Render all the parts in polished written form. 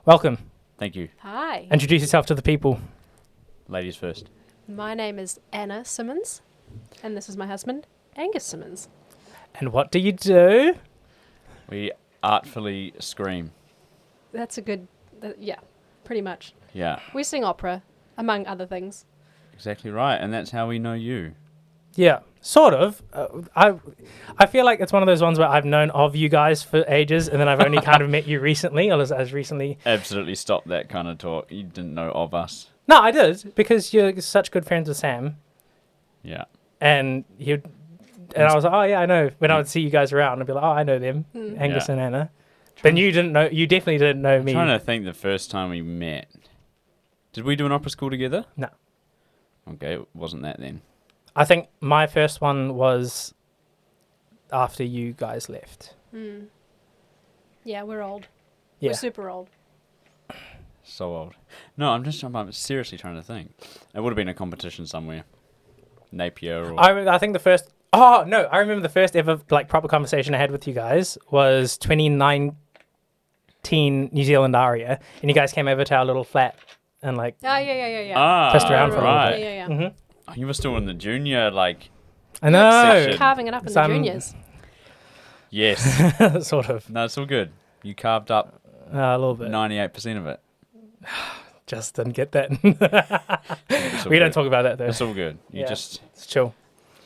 Welcome. Thank you. Hi. Introduce yourself to the people. Ladies first. My name is Anna Simmons, and this is my husband, Angus Simmons. And what do you do? We artfully scream. That's a good, yeah, pretty much. Yeah, We sing opera, among other things. exactly right. And that's how we know you. Yeah, sort of. I feel like it's one of those ones where I've known of you guys for ages, and then I've only kind of met you recently, or as recently. Absolutely stop that kind of talk. You didn't know of us. No, I did, because you're such good friends with Sam, Yeah. and I was like, oh yeah, I know. When I would see you guys around, I'd be like, oh, I know them, Angus Yeah. and Anna. Then you didn't know. You definitely didn't know me. I'm trying to think the first time we met. Did we do an opera school together? No. Okay, it wasn't that then. I think my first one was after you guys left. Yeah, we're old. Yeah. We're super old. So old. No, I'm seriously trying to think. It would have been a competition somewhere. Napier or... I think the first... Oh, no. I remember the first ever proper conversation I had with you guys was 2019 New Zealand aria. And you guys came over to our little flat and Yeah. pissed around for a little right. bit. Yeah. Mhm. Oh, you were still in the junior, I know. Section. Carving it up in the Some- juniors. Yes. Sort of. No, it's all good. You carved up A little bit. 98% of it. Just didn't get that. It's all We don't good. talk about that, though. It's all good. You Yeah. just It's chill.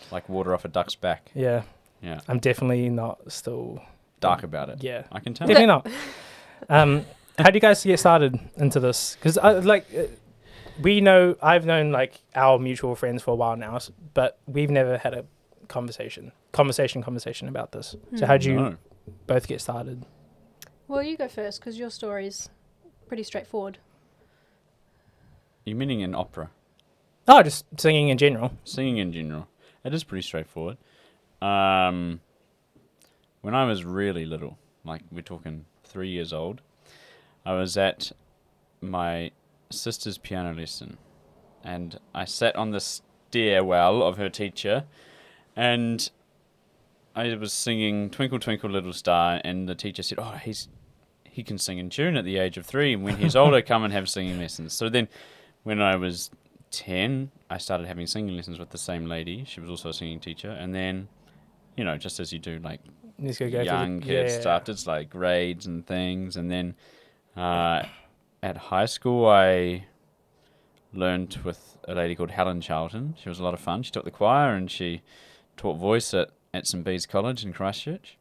like water off a duck's back. Yeah. Yeah. I'm definitely not still... Dark about it. Yeah. I can tell. Definitely not. How do you guys get started into this? Because I've known our mutual friends for a while now, but we've never had a conversation about this. So how do you No. both get started? Well, you go first, because your story's pretty straightforward. You're meaning in opera. Oh, just singing in general. Singing in general. It is pretty straightforward. When I was really little, like we're talking 3 years old, I was at my sister's piano lesson. And I sat on the stairwell of her teacher and I was singing Twinkle Twinkle Little Star, and the teacher said, oh, he can sing in tune at the age of 3, and when he's older, come and have singing lessons. So then when I was 10, I started having singing lessons with the same lady. She was also a singing teacher. And then, just as you do, Let's go young to kids stuff, it's like grades and things. And then at high school, I learned with a lady called Helen Charlton. She was a lot of fun. She taught the choir and she taught voice at St. Bede's College in Christchurch.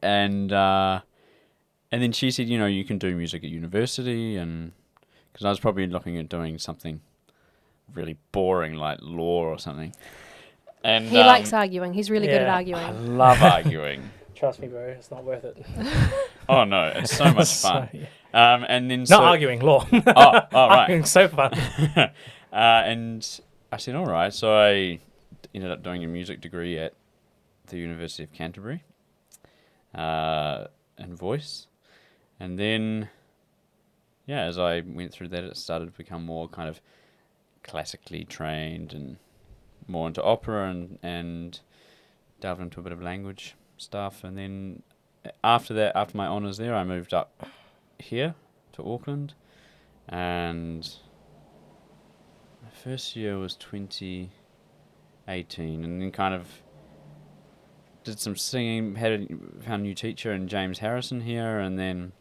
And then she said, you can do music at university, and because I was probably looking at doing something really boring like law or something. And He likes arguing. He's really good at Yeah. I arguing. love arguing. Trust me, bro. It's not worth it. Oh no, it's so much fun. So, yeah. And then Not arguing, law. Oh, right. Arguing so fun. And I said, all right. So I ended up doing a music degree at the University of Canterbury in voice. And then, as I went through that, it started to become more kind of classically trained and more into opera and delved into a bit of language stuff. And then after that, after my honours there, I moved up here to Auckland, and my first year was 2018, and then kind of did some singing, found a new teacher in James Harrison here, and then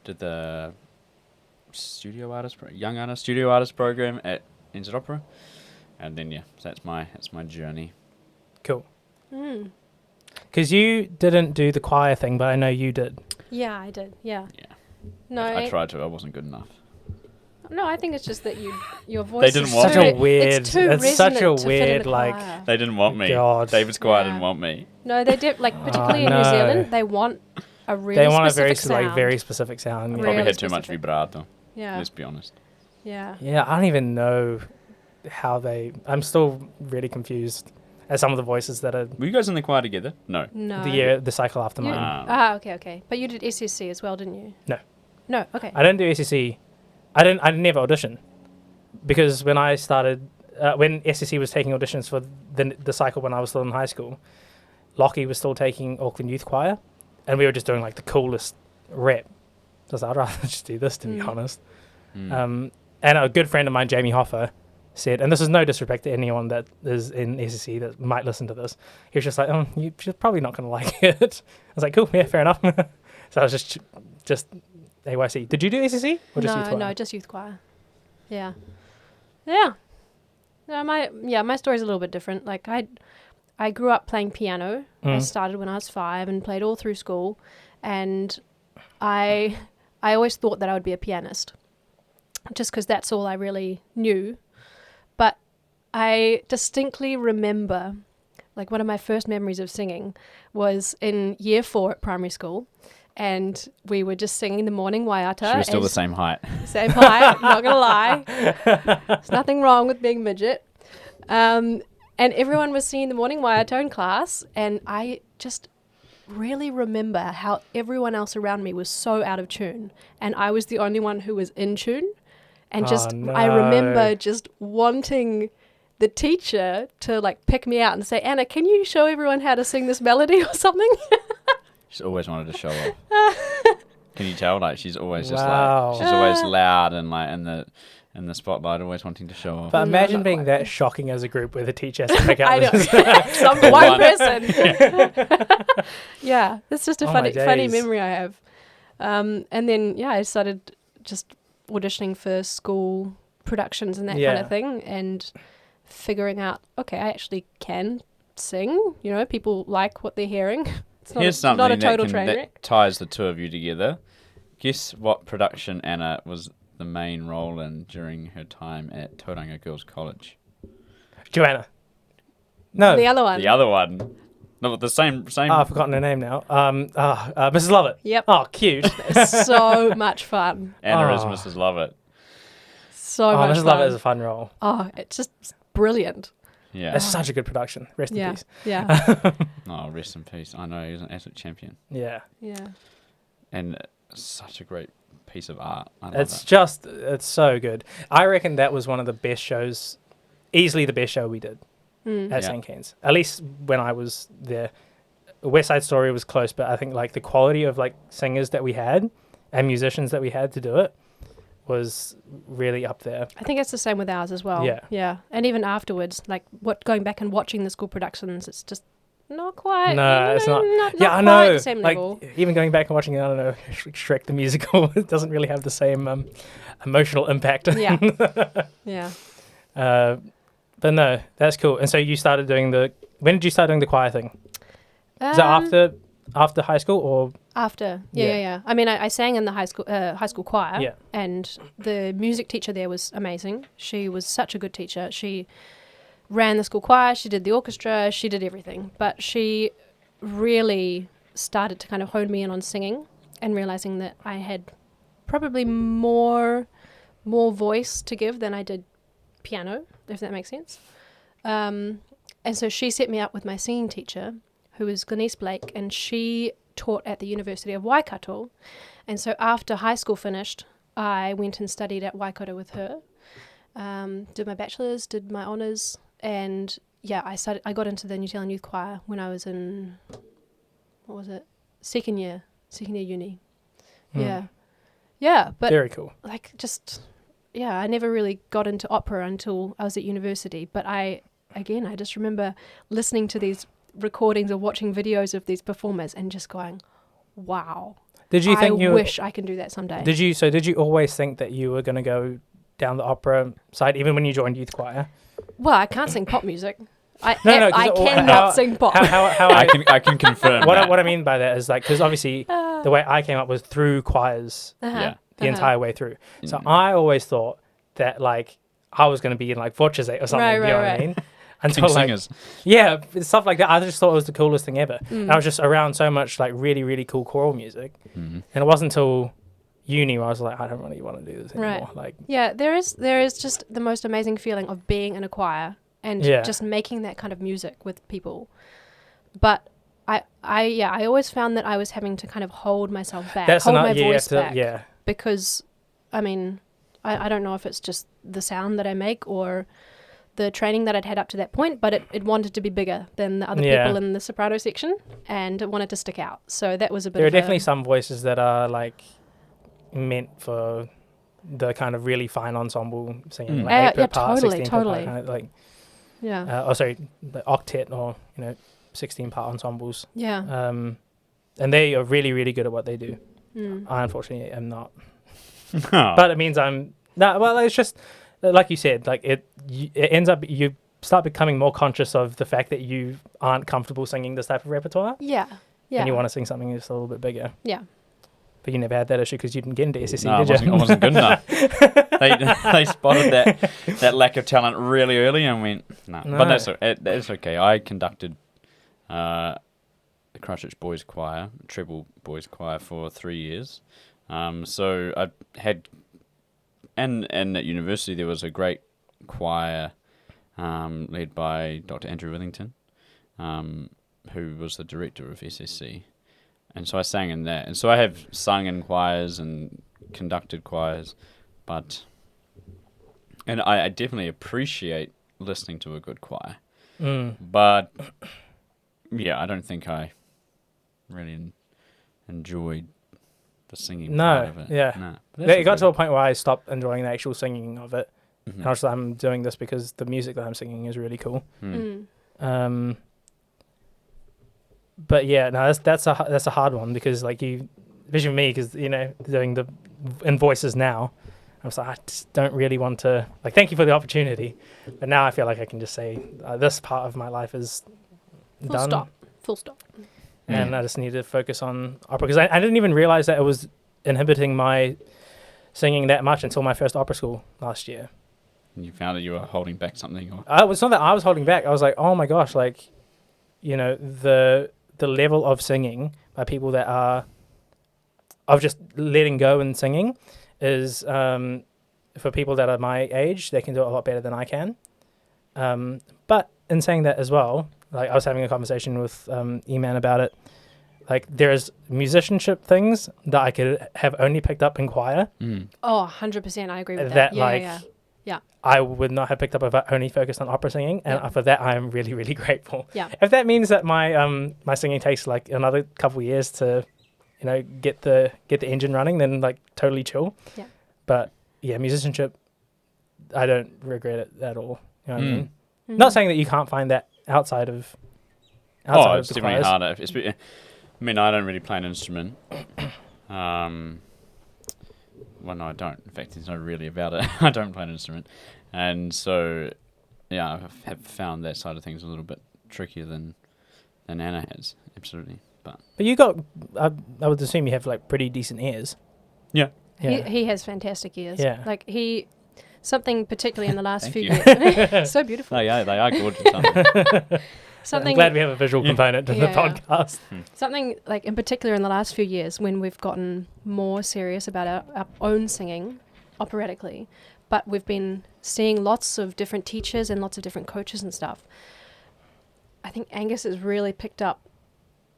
did the young artist studio artist program at NZ Opera, and then so that's my journey. Cool. Because you didn't do the choir thing, but I know you did. Yeah, I did. Yeah. Yeah. No, I tried to. I wasn't good enough. No, I think it's just that your voice didn't is want too, me. Such a weird- It's too it's such a resonant to fit in weird, the choir. They didn't want me. God. David's choir Yeah. didn't want me. No, they did. Particularly in no. New Zealand, they want a really They want a very specific sound. very specific sound. Yeah. Really Probably had too much specific. vibrato. Yeah. Let's be honest. Yeah. Yeah, I don't even know how I'm still really confused at some of the voices that are Were you guys in the choir together? No. No. the cycle after You- mine. Okay. But you did SSC as well, didn't you? No. No. Okay. I didn't do SSC. I didn't ever audition because when I started, when SSC was taking auditions for the cycle when I was still in high school, Lockie was still taking Auckland Youth Choir, and we were just doing the coolest rep. So I was like, I'd rather just do this, to be honest. Mm. And a good friend of mine, Jamie Hoffer, said, and this is no disrespect to anyone that is in SSC that might listen to this. He was just like, oh, you're probably not going to like it. I was like, cool, yeah, fair enough. So I was just AYC. Did you do SSC or just youth choir? No, just youth choir. Yeah. Yeah. No, my story's a little bit different. Like I grew up playing piano. I started when I was 5 and played all through school, and I always thought that I would be a pianist, just because that's all I really knew. But I distinctly remember, like, one of my first memories of singing was in year 4 at primary school, and we were just singing the morning waiata. She was still the same height. Same height, not gonna lie. There's nothing wrong with being midget. And everyone was singing the morning waiata in class, and I just really remember how everyone else around me was so out of tune, and I was the only one who was in tune. And I remember just wanting the teacher to like pick me out and say, Anna, can you show everyone how to sing this melody or something? She's always wanted to show off. Can you tell? Like, she's always just like, she's always loud and like in the spotlight, always wanting to show off. But imagine being that shocking as a group where the teacher has to pick out I know. Some one person. Yeah, that's just a funny memory I have. And then, I started just auditioning for school productions and that kind of thing, and figuring out, okay, I actually can sing. You know, people like what they're hearing. It's not, Here's something not a total train wreck. that ties the two of you together. Guess what production Anna was the main role in during her time at Tauranga Girls College? Joanna. No. The other one. The other one. No, the same. Oh, I've forgotten her name now. Mrs. Lovett. Yep. Oh, cute. It's so much fun. Anna is Mrs. Lovett. So much Mrs. fun. Lovett is a fun role. Oh, it's just brilliant. Yeah. It's such a good production. Rest in peace. Yeah. Oh, rest in peace. I know, he's an absolute champion. Yeah. Yeah. And such a great piece of art. I love It's so good. I reckon that was one of the best shows, easily the best show we did at St. Cain's. At least when I was there. West Side Story was close, but I think like the quality of like singers that we had and musicians that we had to do it was really up there. I think it's the same with ours as well. Yeah. Yeah. And even afterwards, like going back and watching the school productions, it's just not quite. No, it's not. Not Yeah, I quite know. the same Like level. even going back and watching, I don't know, Shrek the musical, it doesn't really have the same emotional impact. Yeah. Yeah. But no, that's cool. And so you started doing when did you start doing the choir thing? Is that after high school or? After. Yeah. I mean, I sang in the high school choir. Yeah. And the music teacher there was amazing. She was such a good teacher. She ran the school choir, she did the orchestra, she did everything. But she really started to kind of hone me in on singing, and realizing that I had probably more voice to give than I did piano, if that makes sense. And so she set me up with my singing teacher, who was Glenise Blake, and she taught at the University of Waikato. And so after high school finished, I went and studied at Waikato with her, did my bachelor's, did my honours, and I got into the New Zealand Youth Choir when I was in, second year uni. Yeah, but very cool. like I never really got into opera until I was at university, but I just remember listening to these recordings or watching videos of these performers and just going, wow. Did you think I wish I can do that someday. Did you always think that you were going to go down the opera side, even when you joined youth choir? Well, I can't sing pop music. I 'cause cannot sing pop. I can confirm that. What I mean by that is like, because obviously the way I came up was through choirs Yeah. the entire way through. So I always thought that like I was going to be in like Voces or something. Right, you know what I right. mean? King singers. Yeah, stuff like that. I just thought it was the coolest thing ever. And I was just around so much like really, really cool choral music. Mm-hmm. And it wasn't until uni where I was like, I don't really want to do this anymore. Right. Like, Yeah, there is just the most amazing feeling of being in a choir and just making that kind of music with people. But I always found that I was having to kind of hold myself back, hold my voice back. Yeah. Because, I mean, I don't know if it's just the sound that I make or the training that I'd had up to that point, but it wanted to be bigger than the other people in the soprano section, and it wanted to stick out. So that was a bit There are of definitely some voices that are like meant for the kind of really fine ensemble singing, Mm. like 8 Yeah, part, totally, 16 part, totally. kind of like, Yeah. the octet or 16 part ensembles. Yeah. And they are really, really good at what they do. Mm. I unfortunately am not, Oh. but it means I'm no. Well, it's just like you said, like it ends up you start becoming more conscious of the fact that you aren't comfortable singing this type of repertoire, Yeah. Yeah. and you want to sing something that's a little bit bigger. Yeah. But you never had that issue because you didn't get into SSE, No, did you? I wasn't good enough. They spotted that lack of talent really early and went, no. No. But that's okay. I conducted the Christchurch Boys Choir, treble boys choir for 3 years. So I had, and at university there was a great choir led by Dr. Andrew Withington, who was the director of SSC. And so I sang in that. And so I have sung in choirs and conducted choirs, and I definitely appreciate listening to a good choir. But, yeah, I don't think I really enjoyed the singing part of it. Yeah. No. It got to a point where I stopped enjoying the actual singing of it. Mm-hmm. And I was like, I'm doing this because the music that I'm singing is really cool. But yeah, no, that's a hard one because like especially me, because doing the in voices now, I was like, I just don't really want to like. Thank you for the opportunity, but now I feel like I can just say this part of my life is done. Full stop. And I just need to focus on opera because I didn't even realize that it was inhibiting my singing that much until my first opera school last year. And you found that you were holding back something? Or? It's not that I was holding back. I was like, oh my gosh, like, the level of singing by people that are of just letting go and singing is for people that are my age, they can do it a lot better than I can. But in saying that as well, like I was having a conversation with E-Man about it. Like there's musicianship things that I could have only picked up in choir. Oh, 100%. I agree with that. Yeah. I would not have picked up if I only focused on opera singing, and for that I am really, really grateful. Yeah. If that means that my my singing takes like another couple of years to, get the engine running, then like totally chill. Yeah. But yeah, musicianship, I don't regret it at all. You know what I mean? Mm. Not saying that you can't find that outside of It's the definitely choirs. harder. I mean, I don't really play an instrument. Well, no, I don't. In fact, it's not really about it. I don't play an instrument. And so, yeah, I have found that side of things a little bit trickier than Anna has. Absolutely. But you got, I would assume you have like pretty decent ears. yeah. Yeah. He has fantastic ears. Yeah. Like something particularly in the last few you. years. So beautiful. They are gorgeous. Something I'm glad we have a visual component to the Yeah. podcast. Something like in particular in the last few years when we've gotten more serious about our own singing operatically, but we've been seeing lots of different teachers and lots of different coaches and stuff. I think Angus has really picked up,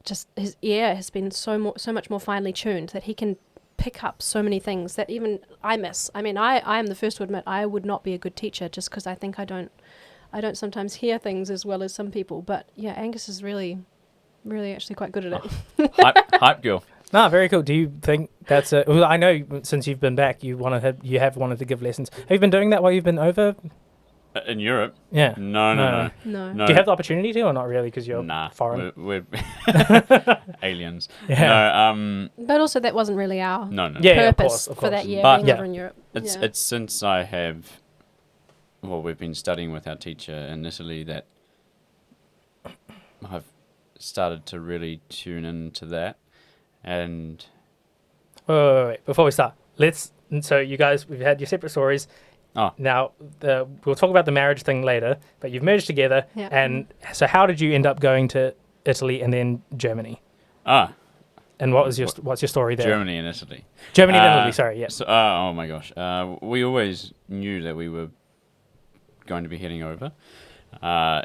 just his ear has been so much more finely tuned that he can pick up so many things that even I miss. I mean, I am the first to admit I would not be a good teacher just because I think I don't sometimes hear things as well as some people. But yeah, Angus is really, really actually quite good at it. Hype girl. No, very cool. Do you think that's a... Well, I know since you've been back, you have wanted to give lessons. Have you been doing that while you've been over? In Europe? Yeah. No. No. Do you have the opportunity to or not really because you're Nah, foreign? We're aliens. Yeah. No, But also that wasn't really our no. Yeah, of purpose course. for that year But- being over in Europe. It's since I have... Well, we've been studying with our teacher in Italy that I've started to really tune into that. And... Wait. Before we start, so you guys, we've had your separate stories. Oh. Now, we'll talk about the marriage thing later, but you've merged together. Yeah. And so how did you end up going to Italy and then Germany? And what's your story there? Germany and Italy. Germany and Italy, sorry, yes. So, oh my gosh. We always knew that we were going to be heading over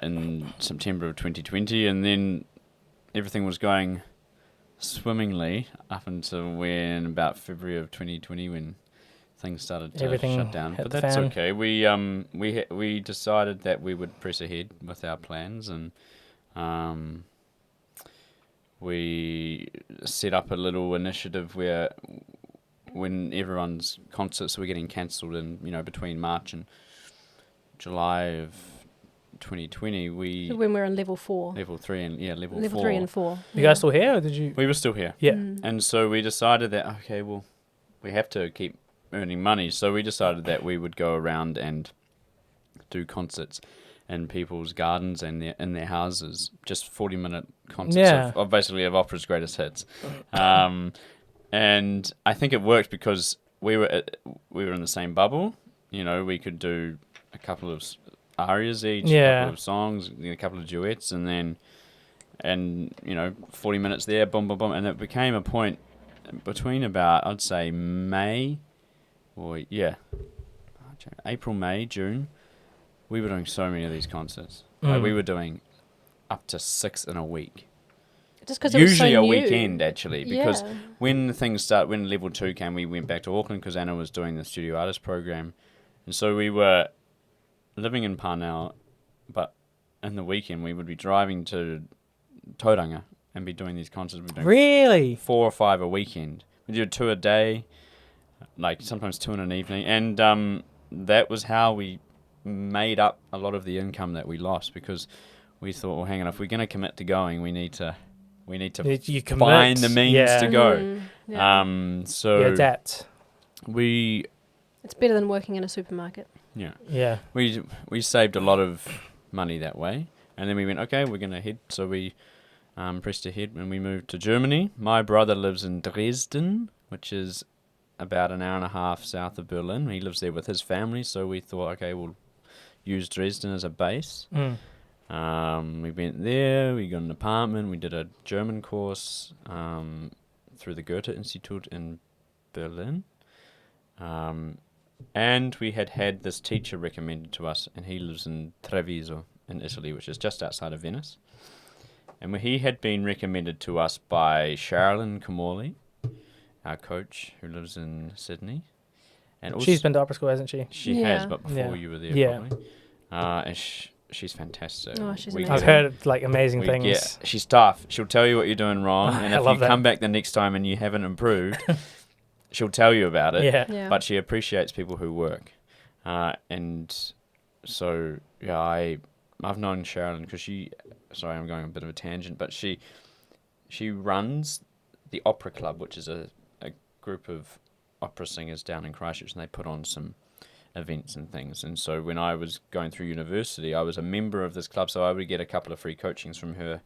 in September of 2020, and then everything was going swimmingly up until about February of 2020 when things started to Everything shut down. hit But the that's fan. okay. We decided that we would press ahead with our plans, and we set up a little initiative where when everyone's concerts were getting cancelled in, between March and July of 2020, when we're on level 4. level 3 and level 4. Level 3 and 4. You guys still here, or did you? We were still here. Yeah. And so we decided that, okay, well, we have to keep earning money. So we decided that we would go around and do concerts in people's gardens and in their houses, just 40-minute concerts of basically of opera's greatest hits. And I think it worked because we were in the same bubble. We could do a couple of arias each, a couple of songs, a couple of duets, and 40 minutes there, boom, boom, boom. And it became a point between about, I'd say, April, May, June. We were doing so many of these concerts. Like, we were doing up to 6 in a week. Just because it was so usually a new. weekend, actually, because when level 2 came, we went back to Auckland because Anna was doing the studio artist program, and so we were living in Parnell, but in the weekend we would be driving to Tauranga and be doing these concerts. We'd be doing Really? 4 or 5 a weekend. We did 2 a day, like sometimes 2 in an evening, and that was how we made up a lot of the income that we lost, because we thought, well, hang on, if we're going to commit to going, we need to You commit. find the means to go. So adapt. It's better than working in a supermarket. Yeah. We saved a lot of money that way, and then we went, okay, we're going to head. So we pressed ahead and we moved to Germany. My brother lives in Dresden, which is about an hour and a half south of Berlin. He lives there with his family, so we thought, okay, we'll use Dresden as a base. We went there, we got an apartment, we did a German course through the Goethe Institute in Berlin. And we had this teacher recommended to us, and he lives in Treviso in Italy, which is just outside of Venice. And he had been recommended to us by Sherilyn Kamali, our coach, who lives in Sydney. And also, She's been to opera school, hasn't she? She has, but before you were there, probably. And she's fantastic. Oh, she's amazing. I've heard amazing things. Yeah, she's tough. She'll tell you what you're doing wrong, and if you come back the next time and you haven't improved, she'll tell you about it. Yeah. But she appreciates people who work, and so I've known Sherilyn because she. Sorry, I'm going on a bit of a tangent, but she runs the Opera Club, which is a group of opera singers down in Christchurch, and they put on some events and things. And so when I was going through university, I was a member of this club, so I would get a couple of free coachings from her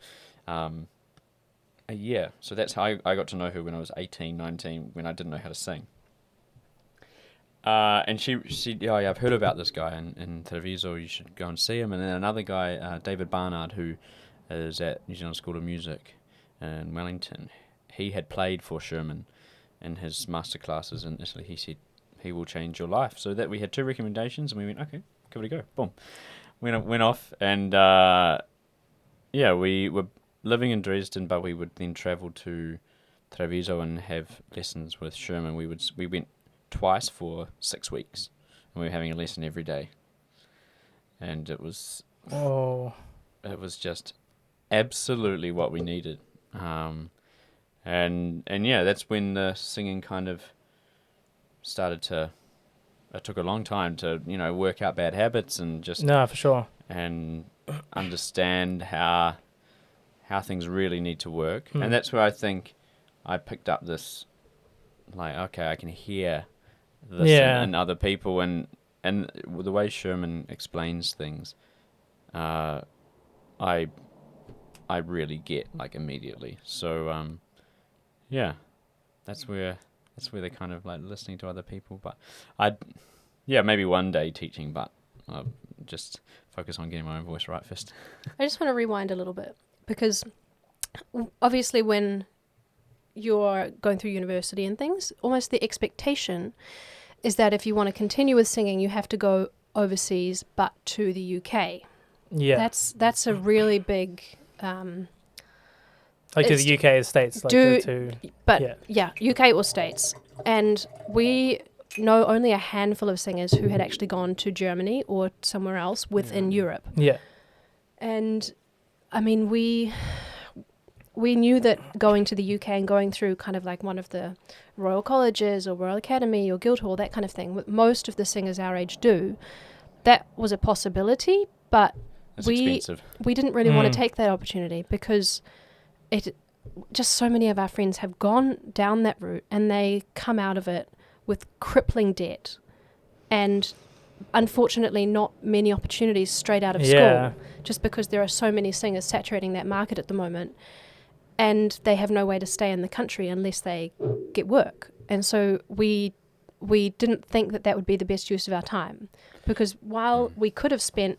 a year. So that's how I got to know her when I was 18, 19, when I didn't know how to sing. And she I've heard about this guy in Treviso, you should go and see him. And then another guy, David Barnard, who is at New Zealand School of Music in Wellington, he had played for Sherman in his masterclasses in Italy. He said, he will change your life. So that we had 2 recommendations, and we went, okay, give it a go. Boom. Went off, and we were living in Dresden, but we would then travel to Treviso and have lessons with Sherman. We went twice for 6 weeks, and we were having a lesson every day. And it was just absolutely what we needed. And that's when the singing kind of started to. It took a long time to work out bad habits and just for sure, and understand how things really need to work. And that's where I think I picked up this, like, okay, I can hear this in other people, and the way Sherman explains things, I really get, like, immediately. So that's where they're kind of like listening to other people. But maybe one day teaching, but I'll just focus on getting my own voice right first. I just want to rewind a little bit, because obviously when you're going through university and things, almost the expectation is that if you want to continue with singing, you have to go overseas, but to the UK. Yeah. That's a really big... like to the UK or States. UK or States. And we know only a handful of singers who had actually gone to Germany or somewhere else within Europe. Yeah. And, I mean, we knew that going to the UK and going through kind of like one of the Royal Colleges or Royal Academy or Guildhall, that kind of thing, what most of the singers our age do, that was a possibility, but It's we expensive. didn't really want to take that opportunity because just so many of our friends have gone down that route and they come out of it with crippling debt and unfortunately not many opportunities straight out of school, just because there are so many singers saturating that market at the moment, and they have no way to stay in the country unless they get work. And so we didn't think that would be the best use of our time, because while we could have spent,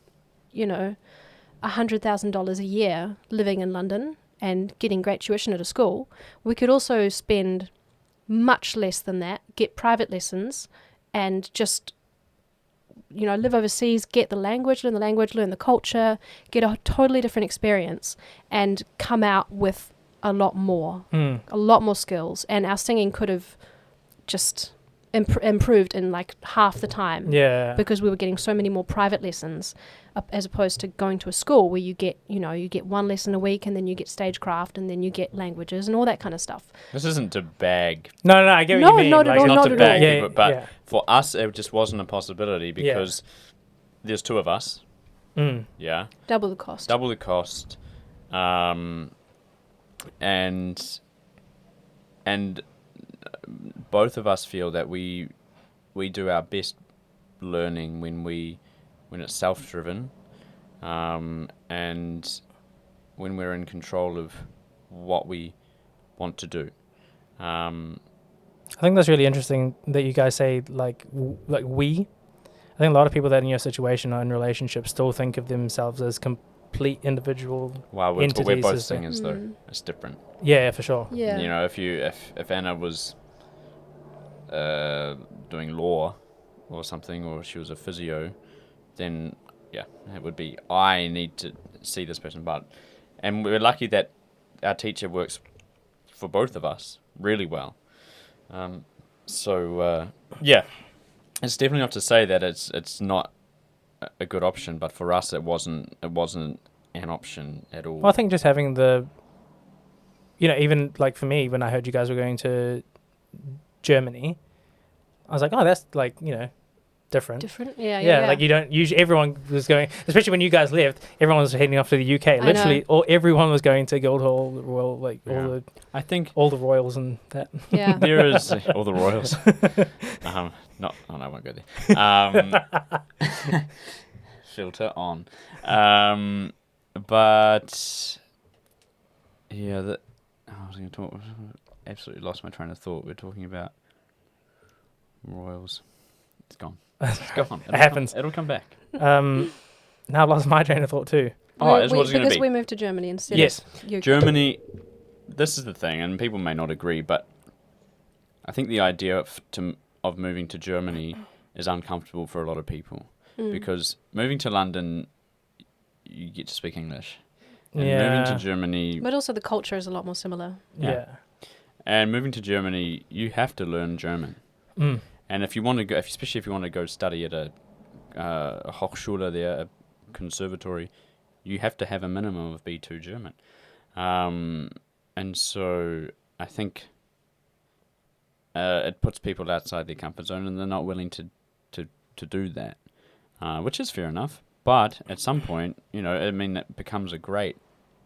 $100,000 a year living in London and getting great tuition at a school, we could also spend much less than that, get private lessons, and just live overseas, get the language, learn the culture, get a totally different experience, and come out with a lot more skills. And our singing could have just improved in like half the time, because we were getting so many more private lessons, as opposed to going to a school where you get one lesson a week, and then you get stagecraft, and then you get languages and all that kind of stuff. This isn't to bag. No, I get what you mean. Not at all. Not to bag all. people, but for us, it just wasn't a possibility because there's two of us. Yeah. Double the cost. And both of us feel that we do our best learning when it's self-driven, and when we're in control of what we want to do. I think that's really interesting that you guys say like we. I think a lot of people that in your situation or in relationships still think of themselves as complete individual entities. But we're both singers though. It's different. Yeah, for sure. Yeah. If Anna was doing law or something, or she was a physio, then it would be, I need to see this person. And we're lucky that our teacher works for both of us really well. It's definitely not to say that it's not a good option, but for us it wasn't an option at all. Well, I think just having the, even like for me, when I heard you guys were going to Germany, I was like, oh, that's like, different. Yeah. Like you don't usually, everyone was going, especially when you guys left, everyone was heading off to the UK. Literally, everyone was going to Guildhall, Royal, all the royals and that. Yeah. There is all the royals. I won't go there. Filter on. But yeah, I was going to talk. Absolutely lost my train of thought. We're talking about royals. It's gone. It's gone. It happens. It'll come back. Now I've lost my train of thought too. It's what's going to be. Because we moved to Germany instead. Yes. of UK. Germany. This is the thing, and people may not agree, but I think the idea of moving to Germany is uncomfortable for a lot of people, because moving to London, you get to speak English. And moving to Germany... But also the culture is a lot more similar. Yeah. And moving to Germany, you have to learn German. And if you want to go, especially if you want to go study at a Hochschule there, a conservatory, you have to have a minimum of B2 German. And so I think it puts people outside their comfort zone, and they're not willing to do that, which is fair enough. But at some point, it becomes a great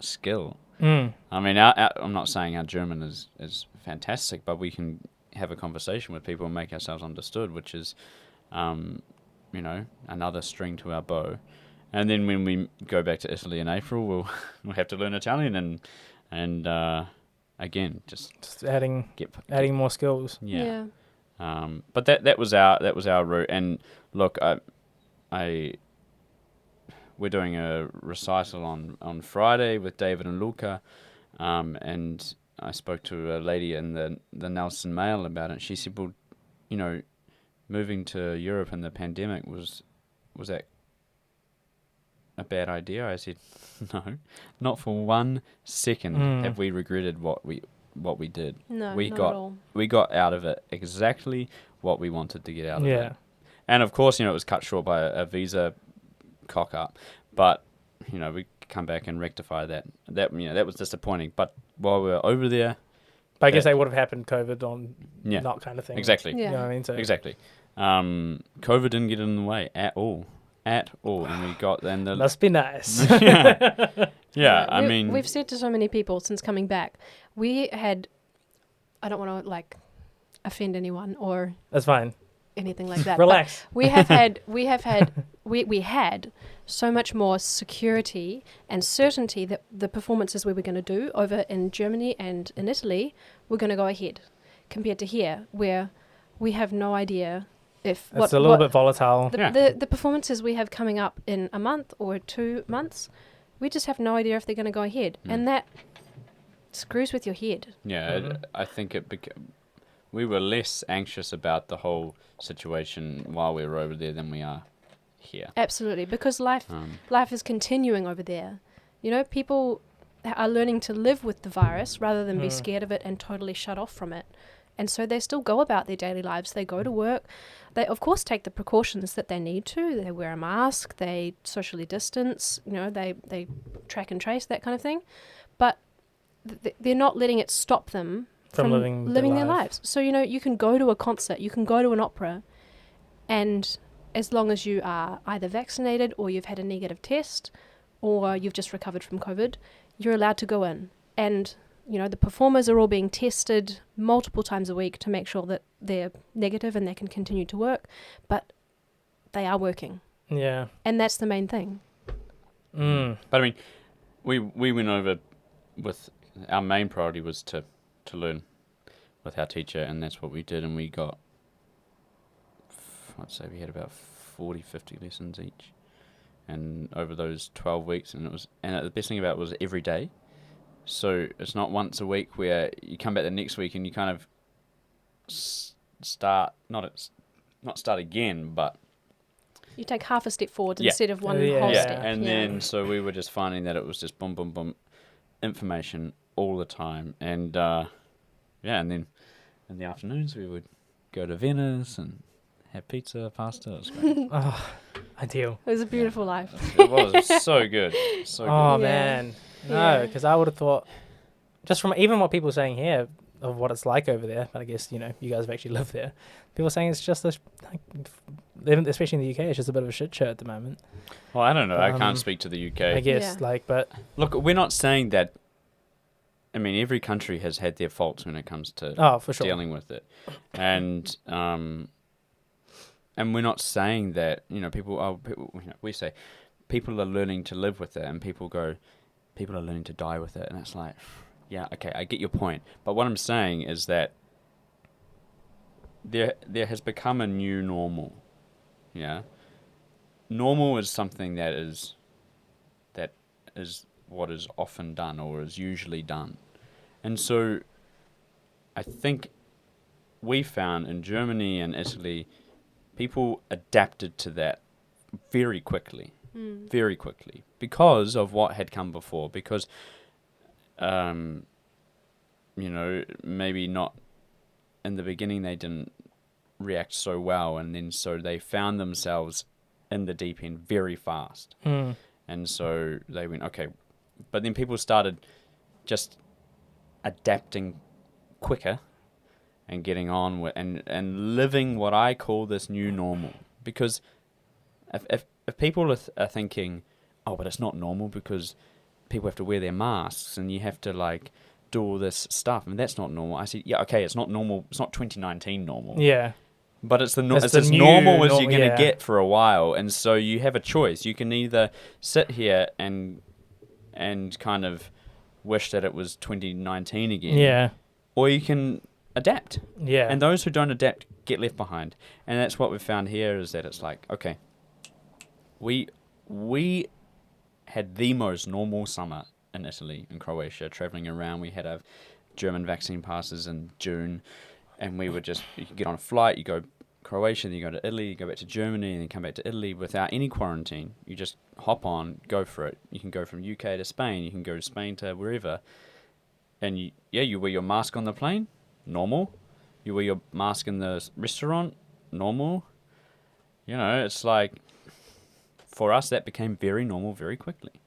skill. I mean, I'm not saying our German is fantastic, but we can have a conversation with people and make ourselves understood, which is, another string to our bow. And then when we go back to Italy in April, we'll have to learn Italian and again, just adding more skills. Yeah. But that was our route. And look, we're doing a recital on Friday with David and Luca, and I spoke to a lady in the Nelson Mail about it. She said, well, moving to Europe in the pandemic, was that a bad idea? I said, no, not for 1 second have we regretted what we did. No, not at all. We got out of it exactly what we wanted to get out of it. Yeah. And of course, it was cut short by a visa cock up, but we come back and rectify that. That was disappointing. But while we were over there, But I guess that would have happened COVID on yeah, not kind of thing. exactly. Yeah. You know what I mean? So Exactly. COVID didn't get in the way at all. And we got then the must be nice. yeah. I mean, we've said to so many people since coming back, we had, I don't want to like offend anyone or That's fine. anything like that. Relax. But we had so much more security and certainty that the performances we were going to do over in Germany and in Italy were going to go ahead, compared to here, where we have no idea if It's a little bit volatile. the performances we have coming up in a month or 2 months, we just have no idea if they're going to go ahead, and that screws with your head. Yeah, I think we were less anxious about the whole situation while we were over there than we are here. Absolutely, because life is continuing over there. You know, people are learning to live with the virus rather than be scared of it and totally shut off from it. And so they still go about their daily lives. They go to work. They, of course, take the precautions that they need to. They wear a mask. They socially distance. You know, they track and trace, that kind of thing. But they're not letting it stop them from living their lives. So, you know, you can go to a concert. You can go to an opera. And as long as you are either vaccinated or you've had a negative test or you've just recovered from COVID, you're allowed to go in. And you know, the performers are all being tested multiple times a week to make sure that they're negative and they can continue to work, but they are working. Yeah. And that's the main thing. But I mean, we went over with, our main priority was to learn with our teacher, and that's what we did, and we got, I'd say we had about 40, 50 lessons each, and over those 12 weeks, and the best thing about it was every day. So it's not once a week where you come back the next week and you kind of start, not start again, but you take half a step forward instead of one whole step. And then so we were just finding that it was just boom, boom, boom, information all the time. And and then in the afternoons we would go to Venice and have pizza, pasta. It was great. Oh, ideal. It was a beautiful life. It was so good. So Oh, good. man. No, because I would have thought, just from even what people are saying here of what it's like over there, but I guess, you know, you guys have actually lived there, people are saying it's just, especially in the UK, it's just a bit of a shit show at the moment. Well, I don't know. I can't speak to the UK. I guess, but... Look, we're not saying that... I mean, every country has had their faults when it comes to for sure. dealing with it. And we're not saying that, you know, we say people are learning to live with it, and people are learning to die with it. And it's like, yeah, okay, I get your point. But what I'm saying is that there has become a new normal. Yeah. Normal is something that is what is often done or is usually done. And so I think we found in Germany and Italy, people adapted to that very quickly, because of what had come before, because, you know, maybe not in the beginning they didn't react so well, and then so they found themselves in the deep end very fast. And so they went, okay, but then people started just adapting quicker and getting on with and living what I call this new normal. Because if people are thinking, oh, but it's not normal because people have to wear their masks and you have to like do all this stuff, and that's not normal. I said, yeah, okay, it's not normal. It's not 2019 normal. Yeah. But it's as normal as you're going to get for a while. And so you have a choice. You can either sit here and kind of wish that it was 2019 again. Yeah. Or you can adapt. Yeah. And those who don't adapt get left behind. And that's what we've found here, is that it's like, okay, we had the most normal summer in Italy and Croatia, traveling around. We had our German vaccine passes in June, and we would you could get on a flight, you go Croatia, then you go to Italy, you go back to Germany, and then come back to Italy without any quarantine. You just hop on, go for it. You can go from UK to Spain, you can go to Spain to wherever. And you wear your mask on the plane, normal. You wear your mask in the restaurant, normal. You know, it's like, for us, that became very normal very quickly.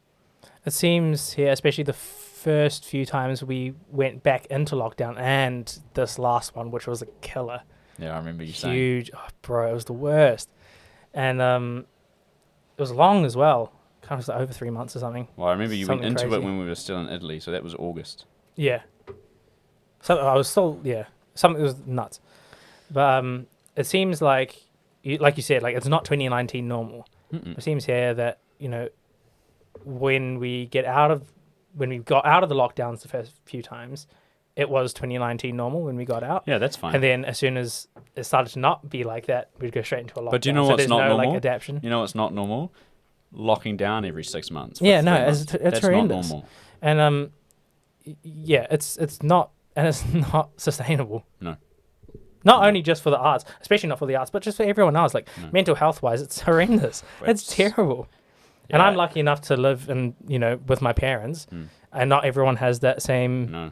It seems here, especially the first few times we went back into lockdown, and this last one, which was a killer. Yeah, I remember you saying. Huge, oh, bro, it was the worst, and it was long as well. Kind of like over 3 months or something. Well, I remember you Something went into crazy. it when we were still in Italy, so that was August. Yeah. So I was still something was nuts, but it seems like you said, like it's not 2019 normal. Mm-mm. It seems here that when we got out of the lockdowns the first few times, it was 2019 normal when we got out. Yeah, that's fine. And then as soon as it started to not be like that, we'd go straight into a lockdown. But do you know so what's there's not no normal? like adaptation. You know what's not normal? Locking down every 6 months. Yeah, no, 3 months. it's That's horrendous. not normal. And it's not, and it's not sustainable. No. Not only just for the arts, especially not for the arts, but just for everyone else. Like mental health wise, it's horrendous. It's terrible. Yeah. And I'm lucky enough to live with my parents, and not everyone has that same. No.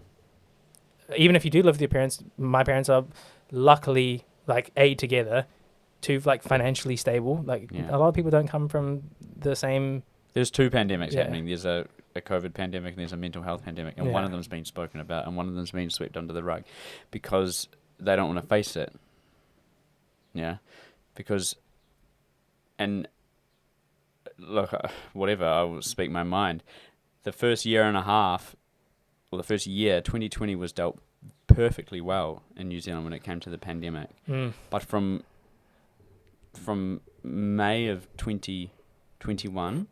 Even if you do live with your parents, my parents are luckily like together, to like financially stable. Like a lot of people don't come from the same. There's two pandemics happening. There's a COVID pandemic and there's a mental health pandemic, and one of them's been spoken about and one of them's been swept under the rug because they don't want to face it. Yeah, because, and look, whatever, I will speak my mind. The first year and a half, or the first year, 2020 was dealt perfectly well in New Zealand when it came to the pandemic. But from May of 2021,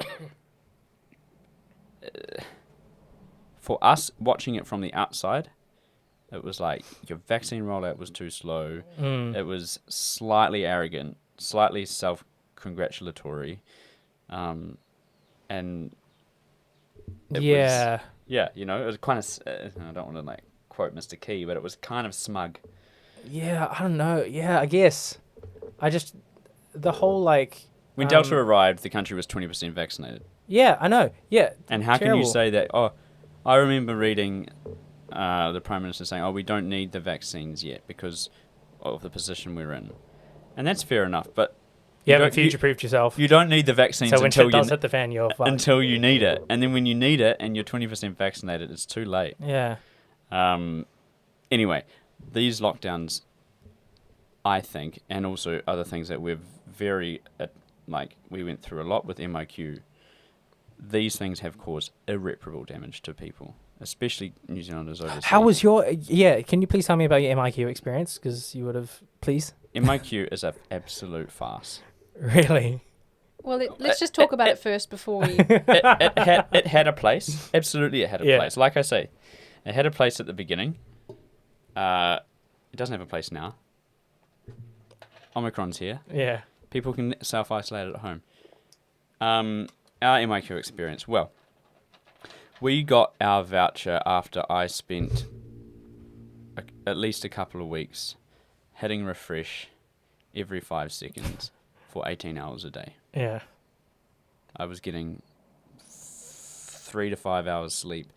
for us watching it from the outside, it was like your vaccine rollout was too slow. It was slightly arrogant, slightly self-congratulatory, and it was, it was kind of. I don't want to like quote Mr. Key, but it was kind of smug. Yeah, I don't know. Yeah, I guess. The whole like. When Delta arrived, the country was 20% vaccinated. Yeah, I know. Yeah. And how can you say that? Oh, I remember reading the Prime Minister saying, "Oh, we don't need the vaccines yet because of the position we're in," and that's fair enough. But you haven't future-proofed yourself. You don't need the vaccines so when shit does hit the fan, you're fucked. Until you need it, and then when you need it and you're 20% vaccinated, it's too late. Yeah. Anyway, these lockdowns, I think, and also other things that we're very we went through a lot with MIQ. These things have caused irreparable damage to people, especially New Zealanders overseas. How was your... Yeah, can you please tell me about your MIQ experience? Because you would have... Please? MIQ is an absolute farce. Really? Well, let's just talk about it first before we... It had a place. Absolutely, it had a place. Like I say, it had a place at the beginning. It doesn't have a place now. Omicron's here. Yeah. People can self-isolate at home. Our MIQ experience. Well, we got our voucher after I spent at least a couple of weeks hitting refresh every 5 seconds for 18 hours a day. Yeah. I was getting 3 to 5 hours sleep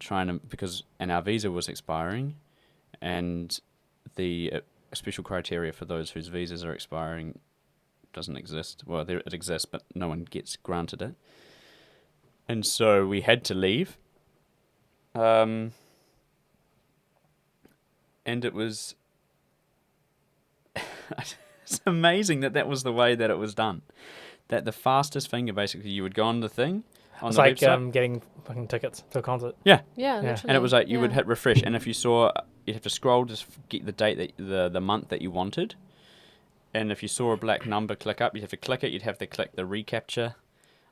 and our visa was expiring, and the special criteria for those whose visas are expiring doesn't exist. Well, it exists, but no one gets granted it. And so we had to leave. And it was... it's amazing that was the way that it was done. That the fastest finger, basically, you would go on the thing, on it's the like website. getting fucking tickets to a concert. Yeah. Yeah, literally. And it was like you would hit refresh, and if you saw... You'd have to scroll to get the date, the month that you wanted. And if you saw a black number click up, you'd have to click it. You'd have to click the recapture.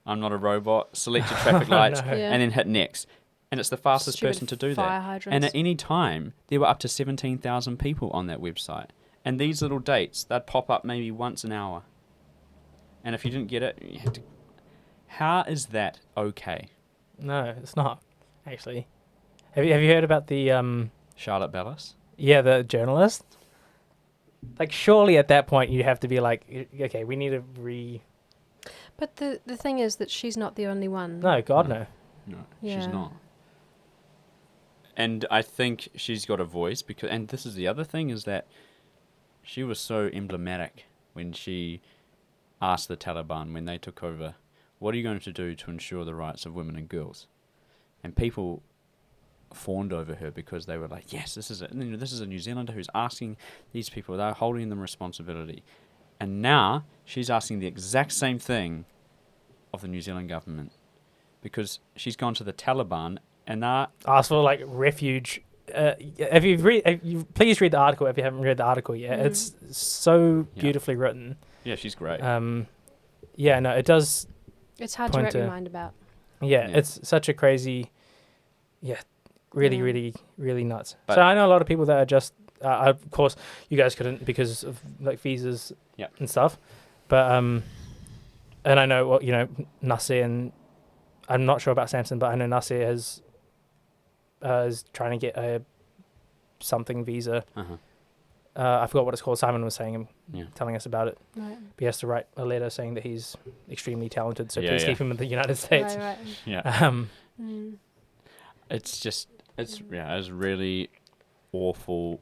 I'm not a robot. Select your traffic lights, and then hit next. And it's the fastest person to do that. Hydrants. And at any time, there were up to 17,000 people on that website. And these little dates, they'd pop up maybe once an hour. And if you didn't get it, you had to... How is that okay? No, it's not, actually. Have you heard about the... Charlotte Bellis? Yeah, the journalist. Like, surely at that point you'd have to be like, okay, we need to But the thing is that she's not the only one. No, God, no. No, she's not. And I think she's got a voice and this is the other thing, is that she was so emblematic when she asked the Taliban when they took over, what are you going to do to ensure the rights of women and girls? and people fawned over her because they were like, yes, this is a New Zealander who's asking these people, they're holding them responsibility. And now she's asking the exact same thing of the New Zealand government, because she's gone to the Taliban and ask for like refuge. Please read the article if you haven't read the article yet. It's so beautifully written. Yeah, she's great. Yeah, no, it does. It's hard to wrap your mind about. Yeah, it's such a crazy. Yeah, really, really, really nuts. But so I know a lot of people that are just. Of course, you guys couldn't because of like visas and stuff. But and I know what Nasi, and I'm not sure about Samson, but I know Nasi is trying to get a something visa. I forgot what it's called. Simon was saying telling us about it. Right. But he has to write a letter saying that he's extremely talented, so please keep him in the United States. Right. Yeah. It's a really awful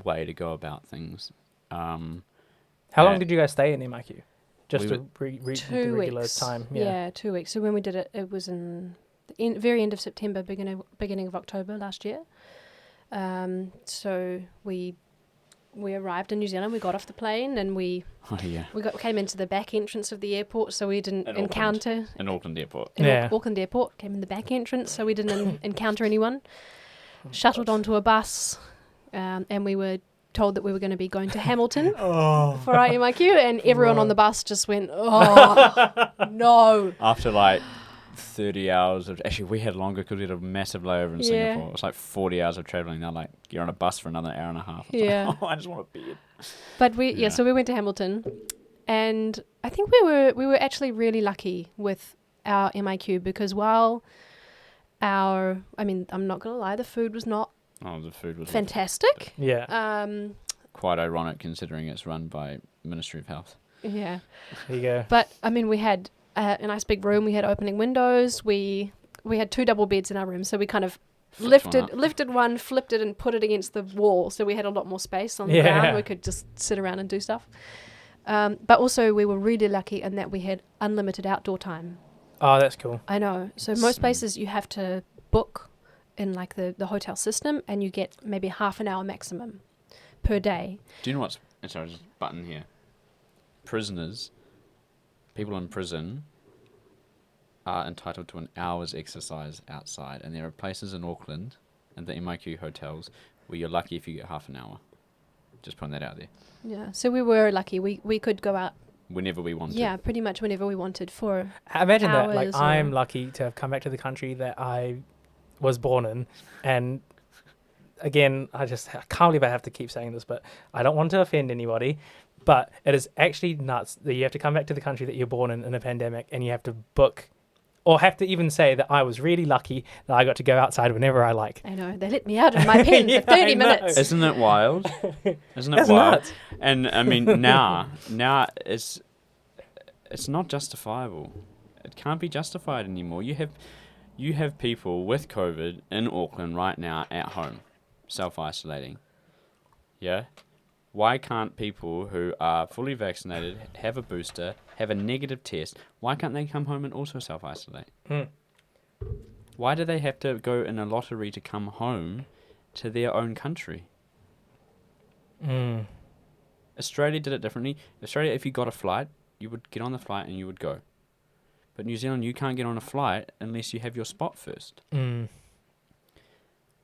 way to go about things. How long did you guys stay in MIQ? Just to reach the 2 regular weeks. time. Yeah, 2 weeks. So when we did it, it was in the very end of September, beginning of October last year. So we arrived in New Zealand. We got off the plane and we came into the back entrance of the airport. So we didn't encounter in Auckland Airport. Auckland Airport, came in the back entrance. So we didn't encounter anyone. Shuttled onto a bus, and we were told that we were going to be going to Hamilton for our MIQ, and everyone on the bus just went, "Oh no!" After like 30 hours of, actually we had longer because we had a massive layover in Singapore. It was like 40 hours of traveling. They're like, you're on a bus for another hour and a half. Like, I just want a bed. But so we went to Hamilton, and I think we were actually really lucky with our MIQ, because while I'm not gonna lie, the food was not the food was fantastic. Yeah. Quite ironic considering it's run by Ministry of Health. Yeah. There you go. But I mean, we had a nice big room. We had opening windows. We had 2 double beds in our room, so we kind of lifted one, flipped it, and put it against the wall. So we had a lot more space on the ground. We could just sit around and do stuff. But also, we were really lucky in that we had unlimited outdoor time. Oh, that's cool. I know. So most places you have to book in like the hotel system, and you get maybe half an hour maximum per day. Do you know what's... Sorry, just button here. Prisoners, people in prison are entitled to an hour's exercise outside, and there are places in Auckland and the MIQ hotels where you're lucky if you get half an hour. Just putting that out there. Yeah, so we were lucky. We could go out whenever we wanted. Yeah, pretty much whenever we wanted for imagine hours. That. Like, I'm lucky to have come back to the country that I was born in, and again, I can't believe I have to keep saying this, but I don't want to offend anybody, but it is actually nuts that you have to come back to the country that you're born in a pandemic, and you have to book, or have to even say that I was really lucky that I got to go outside whenever I like. I know, they let me out of my pen for 30 minutes. Isn't it wild? Isn't it wild? Nuts. And I mean, now it's not justifiable. It can't be justified anymore. You have people with COVID in Auckland right now at home, self-isolating. Yeah? Why can't people who are fully vaccinated, have a booster, have a negative test, why can't they come home and also self-isolate? Why do they have to go in a lottery to come home to their own country? Australia did it differently. Australia, if you got a flight, you would get on the flight and you would go. But New Zealand, you can't get on a flight unless you have your spot first. And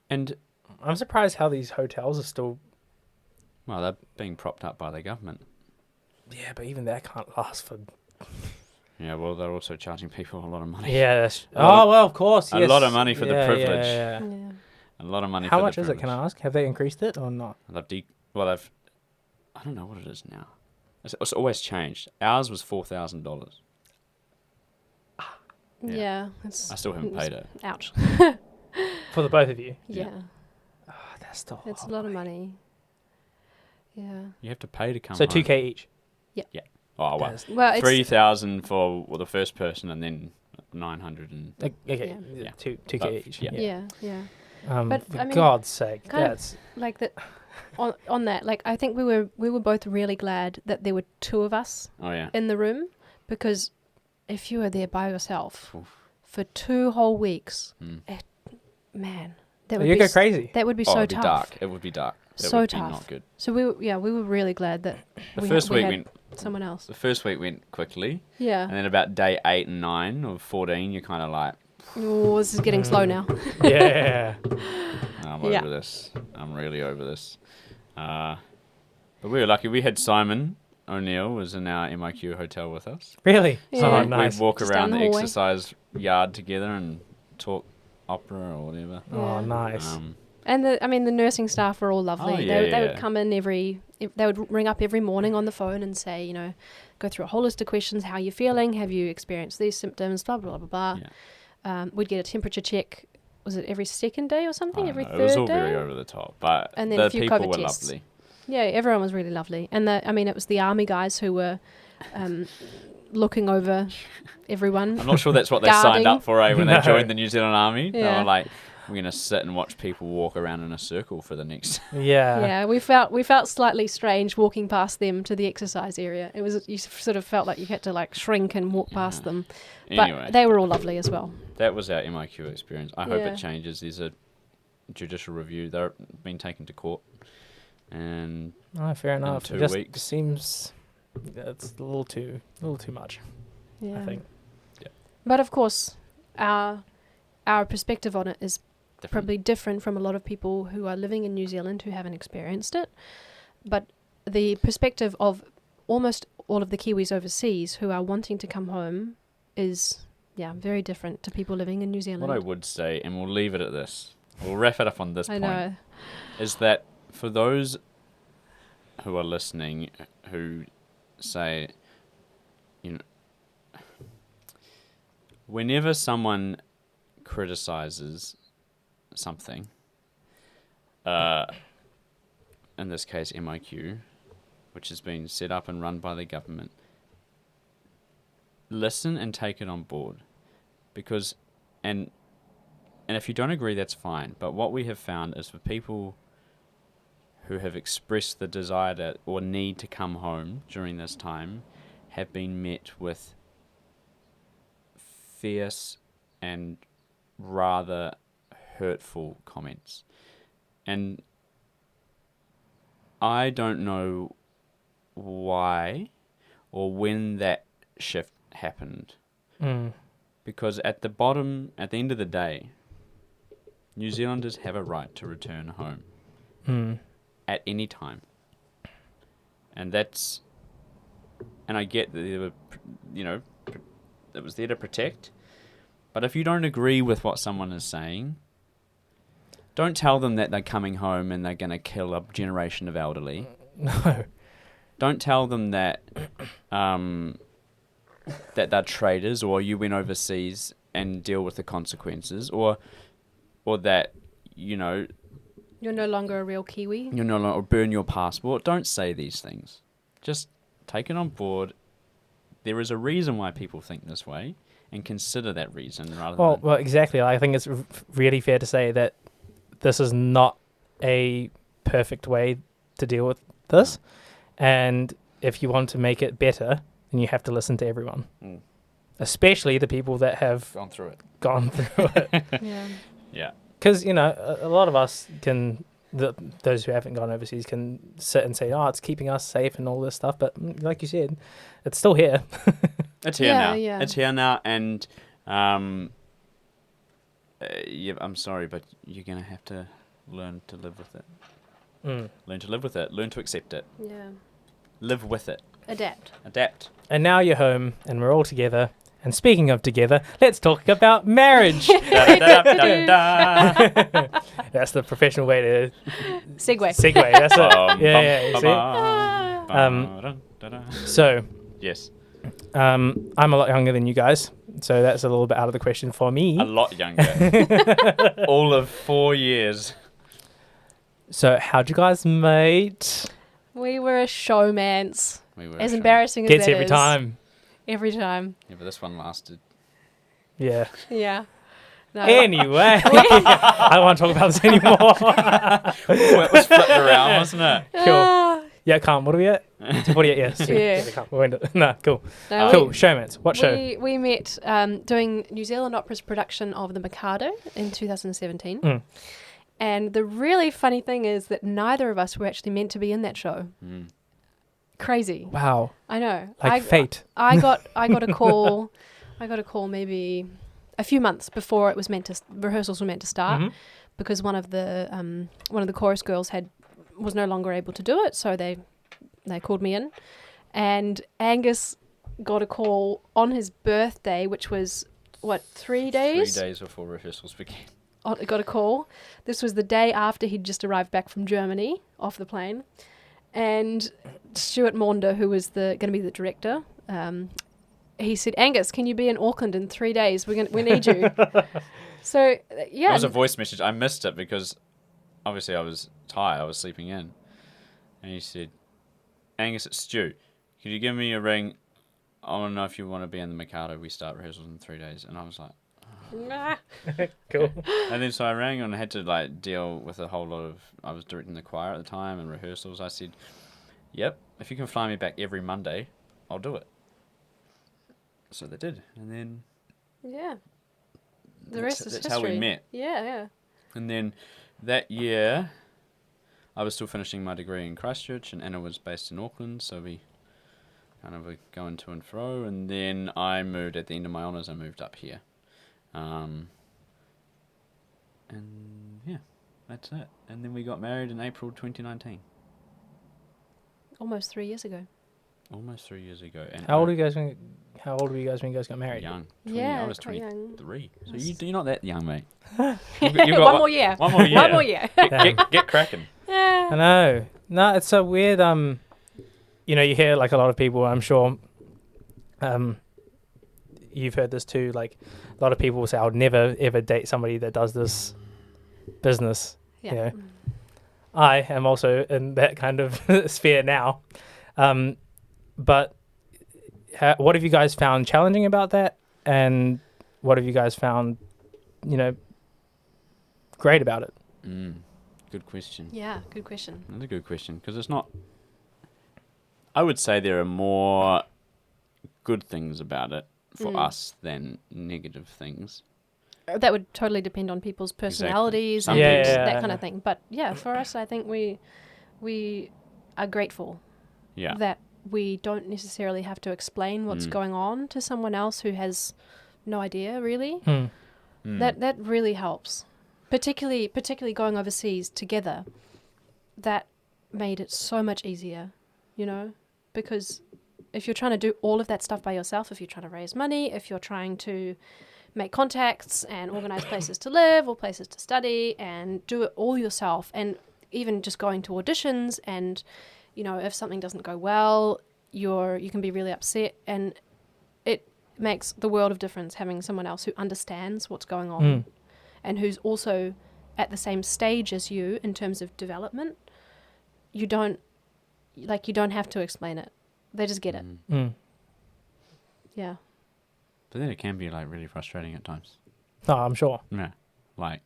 I'm surprised how these hotels are still... Well, they're being propped up by the government. Yeah, but even that can't last for... Yeah, well, they're also charging people a lot of money. Yeah. Well, of course. A lot of money for the privilege. Yeah. A lot of money How for the much is privilege. it, can I ask? Have they increased it or not? They've I don't know what it is now. It's always changed. Ours was $4,000. Yeah. I still haven't paid it. Ouch. For the both of you? Yeah. Oh, that's still It's a lot of money. Yeah. You have to pay to come So home. $2,000 each? Yeah. Oh, well. Well, it's 3,000 for the first person, and then 900 and... Okay. Yeah. $2,000 each. Yeah. But I for mean, God's sake, kind of that's... like that. On that, like, I think we were both really glad that there were 2 of us Oh, yeah. in the room, because if you were there by yourself for 2 whole weeks. Mm. Man, that Oh, would you be go crazy. That would be Oh, so it'd be tough. dark. It would be dark. It So would be tough. not good. So we were really glad that The we first we week had went. someone else. The first week went quickly, Yeah. and then about day 8 and 9 or 14, you're kind of like, Oh, this is getting slow now. Yeah. I'm Yeah. over this. I'm really over this. But we were lucky. We had Simon O'Neill was in our MIQ hotel with us. Really? Yeah. Oh, We'd nice. walk Just around down the the hallway. exercise yard together and talk opera or whatever. Oh, Yeah. nice. And the nursing staff were all lovely. Oh, they yeah, would yeah. come in they would ring up every morning on the phone and say, go through a whole list of questions. How are you feeling? Have you experienced these symptoms? Blah, blah, blah, blah. Yeah. We'd get a temperature check. Was it every second day or something? I Every don't know, third it was all day? very over the top, but And then the a few people COVID were tests. lovely. Yeah, everyone was really lovely. And it was the army guys who were looking over everyone. I'm not sure that's what they Guarding. signed up for, when No. they joined the New Zealand Army. They Yeah. were like, we're going to sit and watch people walk around in a circle for the next... Yeah. Yeah, we felt slightly strange walking past them to the exercise area. It was, you sort of felt like you had to like shrink and walk past them. But Anyway, they were all lovely as well. that was our MIQ experience. I hope Yeah. it changes. There's a judicial review. They're being taken to court. And Oh, fair enough. 2 It just weeks. seems it's a little too much, Yeah. I think. But of course, our perspective on it is different. probably different from a lot of people who are living in New Zealand who haven't experienced it. But the perspective of almost all of the Kiwis overseas who are wanting to come home is, very different to people living in New Zealand. What I would say, and we'll leave it at this, we'll wrap it up on this I point, know. is that for those who are listening who say, whenever someone criticizes something, in this case MIQ, which has been set up and run by the government, listen and take it on board, because and if you don't agree, that's fine, but what we have found is for people who have expressed the desire or need to come home during this time have been met with fierce and rather hurtful comments. And I don't know why or when that shift happened. Mm. Because at the end of the day, New Zealanders have a right to return home at any time. And I get that they were, it was there to protect. But if you don't agree with what someone is saying, don't tell them that they're coming home and they're going to kill a generation of elderly. No. Don't tell them that that they're traitors, or you went overseas and deal with the consequences, or that, You're no longer a real Kiwi. you're no longer, or burn your passport. Don't say these things. Just take it on board. There is a reason why people think this way, and consider that reason rather than... Well, exactly. I think it's really fair to say that this is not a perfect way to deal with this. And if you want to make it better, then you have to listen to everyone. Especially the people that have gone through it. gone through it. Yeah. Yeah. Because, a lot of us can, those who haven't gone overseas can sit and say, it's keeping us safe and all this stuff. But like you said, it's still here. It's here now. Yeah. It's here now, and I'm sorry, but you're going to have to learn to live with it. Learn to live with it. Learn to accept it. Yeah. Live with it. Adapt. And now you're home and we're all together. And speaking of together, let's talk about marriage. That's the professional way to Segue. That's it. See? So, yes, I'm a lot younger than you guys, so that's a little bit out of the question for me. a lot younger. All of 4 years. So, how'd you guys meet? We were a showmance. We were As sure. embarrassing as Gets that every is. time. Every time. Yeah, but this one lasted. Yeah. Yeah. No, Anyway, I don't want to talk about this anymore. Well, it was flipped around, wasn't it? Cool. Yeah, calm. What are we at? 48, yes. Yeah. Calm. No, cool. No, Cool. Showmans. What show? we met doing New Zealand Opera's production of The Mikado in 2017. Mm. And the really funny thing is that neither of us were actually meant to be in that show. Mm. Crazy. Wow. I know. Like fate. I got a call. I got a call maybe a few months before it was rehearsals were meant to start, Mhm. because one of the chorus girls was no longer able to do it, so they called me in, and Angus got a call on his birthday, which was 3 days. 3 days before rehearsals began. Got a call. This was the day after he'd just arrived back from Germany off the plane, and Stuart Maunder, who was going to be the director, he said, "Angus, can you be in Auckland in 3 days? We need you." So yeah, It was a voice message. I missed it because obviously I was tired. I was sleeping in, and he said, "Angus, it's Stu. Could you give me a ring? I want to know if you want to be in the Mikado. We start rehearsals in 3 days." And I was like, nah. Cool. and then so I rang and I had to like deal with a whole lot of. I was directing the choir at the time and rehearsals. I said, "Yep, if you can fly me back every Monday, I'll do it." So they did, and then Yeah. The rest is that's history. how we met. Yeah, yeah. And then that year, I was still finishing my degree in Christchurch, and Anna was based in Auckland, so we kind of were going to and fro. And then I moved at the end of my honours. I moved up here, and yeah, that's it. And then we got married in April 2019, Almost 3 years ago. almost 3 years ago. And How old were you guys when you guys got married? Young. Yeah, I was quite young. 23. So That's- you're not that young, mate. One more year. One more year. One more year. Get cracking. I know. No, it's so weird. You know, you hear like a lot of people. I'm sure. You've heard this too. Like a lot of people will say, "I would never ever date somebody that does this business." Yeah. You know, I am also in that kind of sphere now. But what have you guys found challenging about that? And what have you guys found, great about it? Good question. Yeah, good question. That's a good question because it's not. I would say there are more good things about it for us than negative things. That would totally depend on people's personalities Exactly. and Yeah. that kind of thing. But yeah, for us, I think we are grateful Yeah. that we don't necessarily have to explain what's going on to someone else who has no idea really. That really helps, particularly going overseas together. That made it so much easier, because if you're trying to do all of that stuff by yourself, if you're trying to raise money, if you're trying to make contacts and organize places to live or places to study and do it all yourself, and even just going to auditions, and if something doesn't go well, you can be really upset, and it makes the world of difference having someone else who understands what's going on and who's also at the same stage as you in terms of development. You don't have to explain it. They just get it. Yeah. But then it can be like really frustrating at times. No, I'm sure. Yeah. Like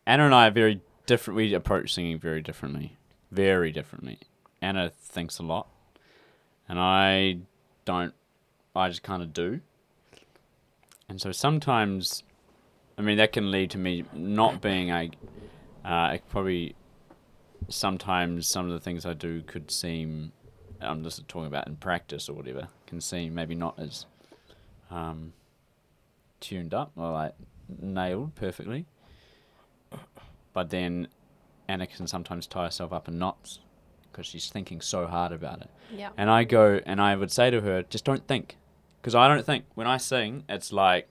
Anna and I are very different. We approach singing very differently. Very differently. Anna thinks a lot. And I don't. I just kind of do. And so sometimes, that can lead to me not being probably sometimes some of the things I do could seem, I'm just talking about in practice or whatever, can seem maybe not as tuned up or like nailed perfectly. But then Anna can sometimes tie herself up in knots because she's thinking so hard about it. Yeah. And I go and I would say to her, just don't think. Because I don't think. When I sing, it's like...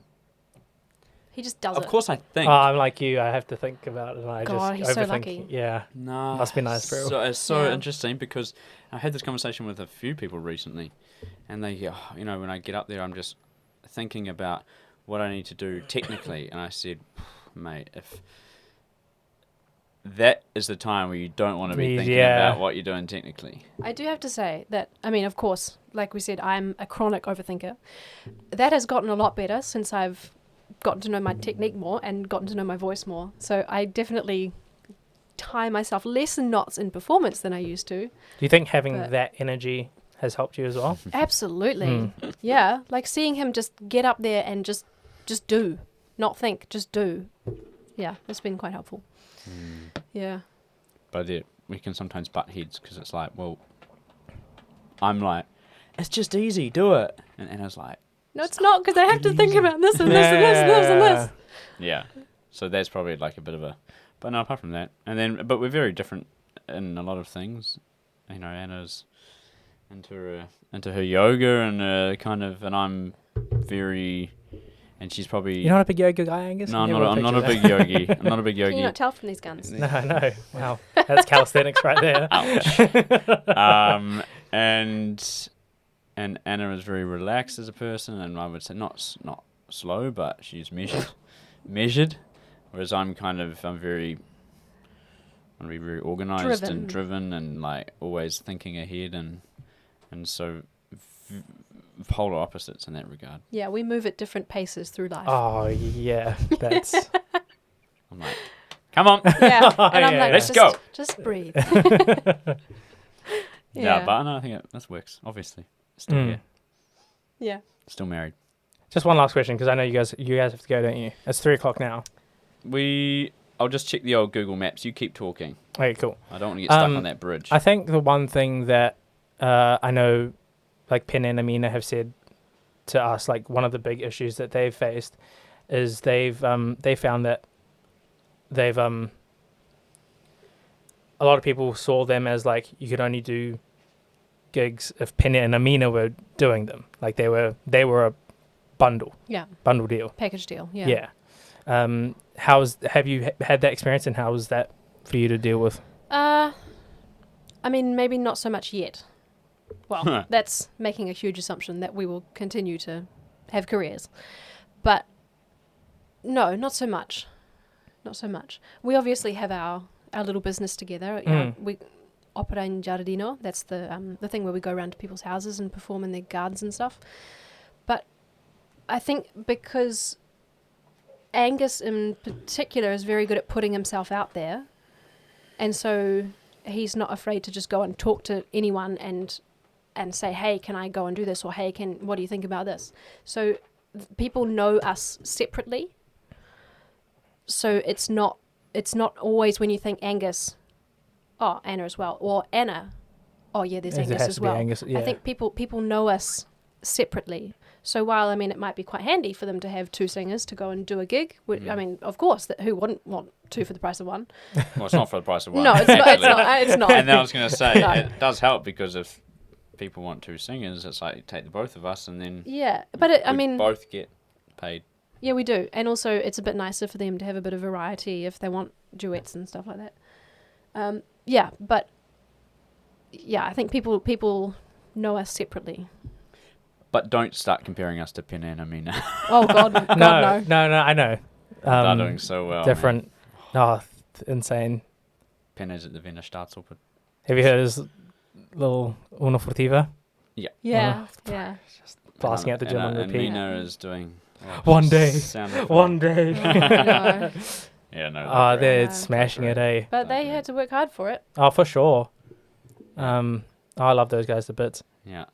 He just does Of it. course I think. I'm like you. I have to think about it, and I God, just he's so overthink. lucky. Yeah. No. Must be nice for So it's so Yeah. interesting because I had this conversation with a few people recently, and they go, when I get up there, I'm just thinking about what I need to do technically. And I said, mate, if that is the time where you don't want to be thinking about what you're doing technically. I do have to say that, of course, like we said, I'm a chronic overthinker. That has gotten a lot better since I've gotten to know my technique more and gotten to know my voice more. So I definitely tie myself less in knots in performance than I used to. Do you think having But- that energy has helped you as well? Absolutely. Yeah. Like seeing him just get up there and just do, not think, just do. Yeah, it's been quite helpful. Yeah. But we can sometimes butt heads because it's like, well, I'm like, it's just easy, do it. And Anna's like, No, it's not, because I have to think about this and this and this and this and this. yeah. So that's probably like a bit of a, but no, apart from that. And then, but we're very different in a lot of things. You know, Anna's into her yoga and kind of, and I'm very, and she's probably. You're not a big yoga guy, Angus? No, Never I'm not a pictured big yogi. I'm not a big Can you yogi. not tell from these guns? that. No. Wow. That's calisthenics right there. Ouch. And Anna is very relaxed as a person, and I would say not slow, but she's measured. Whereas I'm very organized and driven, and like always thinking ahead, and so polar opposites in that regard. Yeah, we move at different paces through life. Oh, yeah. That's... I'm like, come on. Yeah, and I'm Yeah. like, Let's just, go. Just breathe. Yeah, but no, I think this works. Obviously, still here, Yeah. still married. Just one last question, because I know you guys have to go, don't you? It's 3:00 now. I'll just check the old Google Maps. You keep talking. Okay, cool. I don't want to get stuck on that bridge. I think the one thing that I know, like Penn and Amina have said to us, like one of the big issues that they've faced is they found that they've a lot of people saw them as like you could only do gigs if Penn and Amina were doing them. Like they were a bundle deal. Package deal. Yeah. Yeah. Have you had that experience, and how was that for you to deal with? I mean, maybe not so much yet. Well, that's making a huge assumption that we will continue to have careers. But no, not so much. Not so much. We obviously have our little business together. You know, we opera in giardino. That's the thing where we go around to people's houses and perform in their gardens and stuff. But I think because Angus in particular is very good at putting himself out there, and so he's not afraid to just go and talk to anyone and say, hey, can I go and do this? Or hey, what do you think about this? So people know us separately. So it's not always when you think Angus, oh, Anna as well, or Anna, oh yeah, there's Angus as well. Angus, yeah. I think people know us separately. So while, I mean, it might be quite handy for them to have two singers to go and do a gig, I mean, of course, who wouldn't want two for the price of one? Well, it's not for the price of one. No, it's not. It's not. And then I was going to say, No. it does help, because if people want two singers, it's like you take the both of us, and then Yeah, but I we mean, both get paid. yeah, we do. And also, it's a bit nicer for them to have a bit of variety if they want duets and stuff like that. Yeah, but yeah, I think people know us separately. But don't start comparing us to Penn and Amina. Oh God, God no. I know. They're doing so well. Different. Oh, insane. Penn is at the Wiener Staatsoper. Have you heard his little Una Furtiva? Yeah. Blasting out the gym on And repeat. Amina is doing... One day. sound of- One day. No. Yeah, no. Oh, they're Yeah. smashing it, eh? But they had to work hard for it. Oh, for sure. I love those guys to bits. Yeah.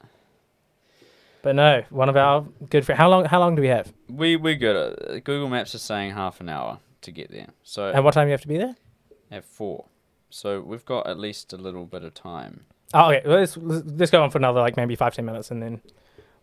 But no, one of our good friends. How long do we have? We're good. Google Maps is saying half an hour to get there. So And what time do you have to be there? at 4. So we've got at least a little bit of time. Oh, okay. Well, let's go on for another like maybe 5-10 minutes, and then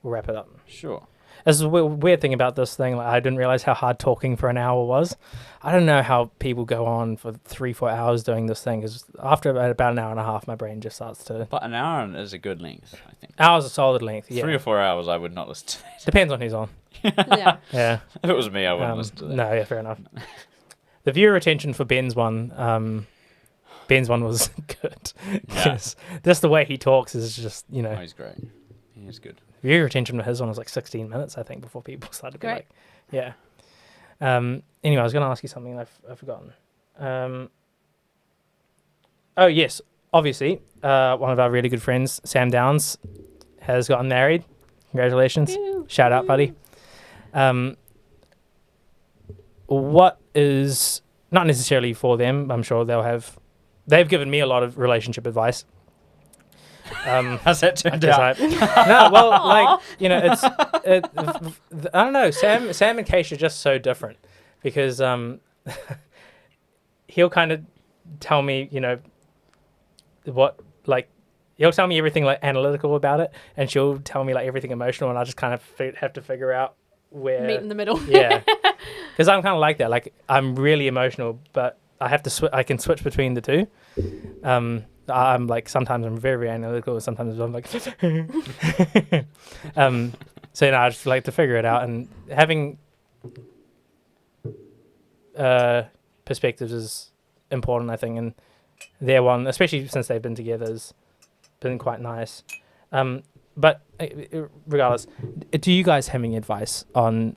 we'll wrap it up. Sure. This is a weird thing about this thing. Like, I didn't realize how hard talking for an hour was. I don't know how people go on for 3-4 hours doing this thing. Because after about an hour and a half, my brain just starts to. But an hour is a good length, I think. Hours a solid length. Yeah. 3 or 4 hours, I would not listen to that. Depends on who's on. Yeah. Yeah. If it was me, I wouldn't listen to that. No, yeah, fair enough. The viewer retention for Ben's one was good. Because just the way he talks is just, Oh, he's great. He is good. viewer retention for his one was like 16 minutes, I think, before people started to be Great. like, yeah. Anyway, I was going to ask you something and I've forgotten. Oh, yes. Obviously, one of our really good friends, Sam Downs, has gotten married. Congratulations. Ew. Shout out, buddy. What is, not necessarily for them, I'm sure they'll have they've given me a lot of relationship advice. How's that turned Because out? no, well, like, you know, I don't know. Sam and Keish are just so different because he'll kind of tell me, you know, what, like, he'll tell me everything like analytical about it, and she'll tell me like everything emotional, and I just kind of have to figure out where Meet in the middle. yeah, because I'm kind of like that. Like, I'm really emotional, but I have to I can switch between the two. I'm like, sometimes I'm very, very analytical, and sometimes I'm like, so you know, I just like to figure it out, and having perspectives is important, I think, and their one, especially since they've been together, has been quite nice. But regardless, do you guys have any advice on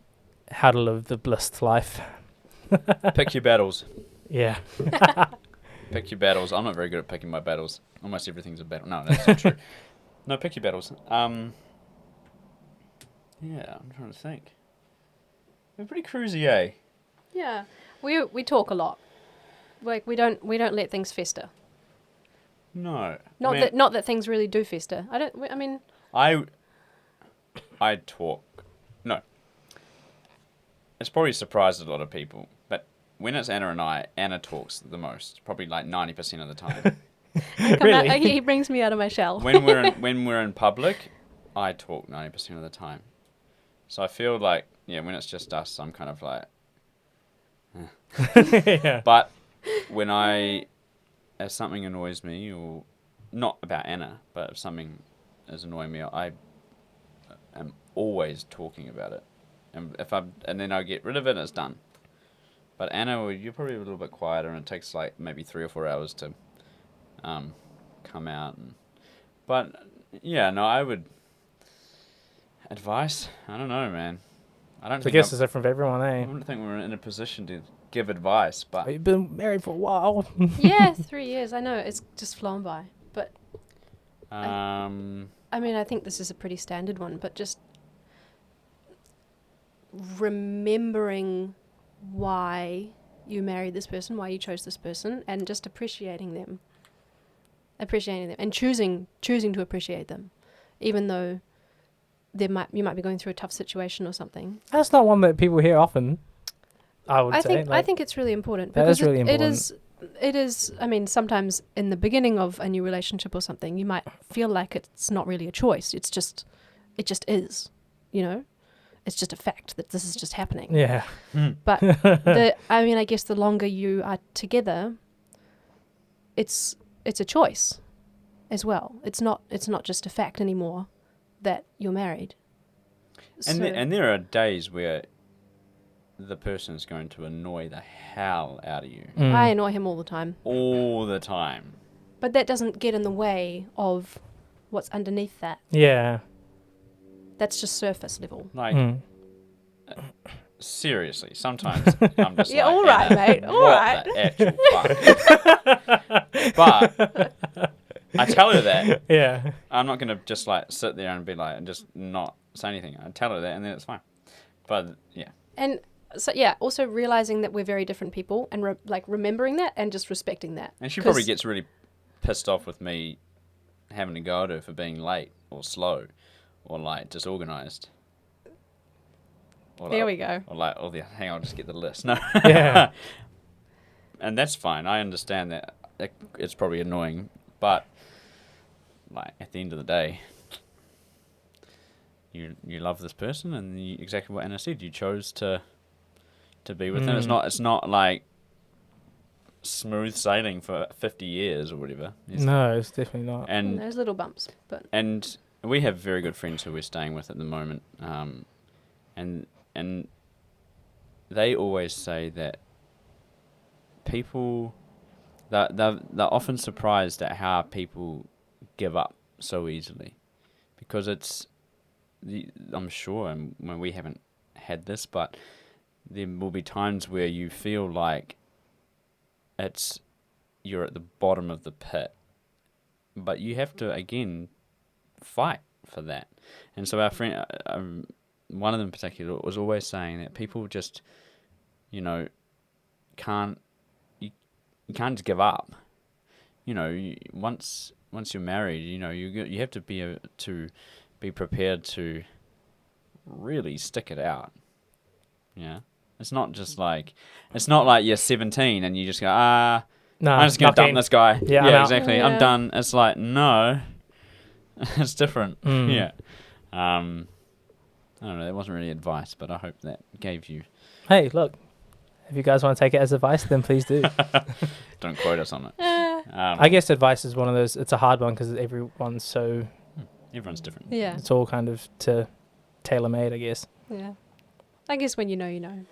how to live the blissed life? Pick your battles. Yeah. Pick your battles. I'm not very good at picking my battles. Almost everything's a battle. No, that's not true. No, pick your battles. Yeah, I'm trying to think. We're pretty cruisy, eh? Yeah, we talk a lot. Like we don't let things fester. No. Not that things really do fester. I mean. I talk. No. It's probably surprised a lot of people, but when it's Anna and I, Anna talks the most, probably like 90% of the time. Really? He brings me out of my shell. when we're in public, I talk 90% of the time. So I feel like, yeah, when it's just us, I'm kind of like, Yeah. But if something annoys me, or not about Anna, but if something is annoying me, I am always talking about it, and then I get rid of it, and it's done. But Anna, you're probably a little bit quieter, and it takes like maybe 3 or 4 hours to come out. But yeah, no, I would advice. I don't know, man. I guess it's different for everyone, I eh? don't think we're in a position to give advice, but You've been married for a while. Yeah, 3 years. I know it's just flown by, but I mean, I think this is a pretty standard one, but just remembering why you married this person, why you chose this person, and just appreciating them, and choosing to appreciate them, even though you might be going through a tough situation or something. That's not one that people hear often, I would say. I think it's really important that because is really important. it is. I mean, sometimes in the beginning of a new relationship or something, you might feel like it's not really a choice. It just is, you know. It's just a fact that this is just happening. Yeah. But I guess the longer you are together, it's a choice as well. It's not just a fact anymore that you're married. And there are days where the person's going to annoy the hell out of you. I annoy him all the time. All the time. But that doesn't get in the way of what's underneath that. Yeah. That's just surface level. Like, seriously, sometimes I'm just Yeah, like, all right, mate, all right. The actual fuck? But I tell her that. Yeah. I'm not going to just like sit there and be like, and just not say anything. I tell her that, and then it's fine. But yeah. And so yeah, also realizing that we're very different people, and remembering that and just respecting that. And she probably gets really pissed off with me having to go at her for being late or slow or like disorganized. There we go. Or like, hang on, I'll just get the list. No. Yeah. And that's fine. I understand that it's probably annoying, but like at the end of the day, you love this person, and exactly what Anna said, you chose to be with them. It's not like smooth sailing for 50 years or whatever. No, it's definitely not. And there's little bumps, but we have very good friends who we're staying with at the moment, and they always say that people they're often surprised at how people give up so easily, because I'm sure, and when we haven't had this, but there will be times where you feel like you're at the bottom of the pit, but you have to again fight for that. And so our friend, one of them in particular, was always saying that people just, you can't just give up. once you're married, you have to be prepared to really stick it out. Yeah. It's not like you're 17 and you just go, No, I'm just going to dump keen. this guy. Yeah, I'm out. Exactly. Yeah. I'm done. It's like, no, it's different. Mm. Yeah. I don't know. That wasn't really advice, but I hope that gave you. Hey, look, if you guys want to take it as advice, then please do. Don't quote us on it. I guess advice is one of those. It's a hard one because everyone's so. Everyone's different. Yeah. It's all kind of tailor made, I guess. Yeah. I guess when you know, you know.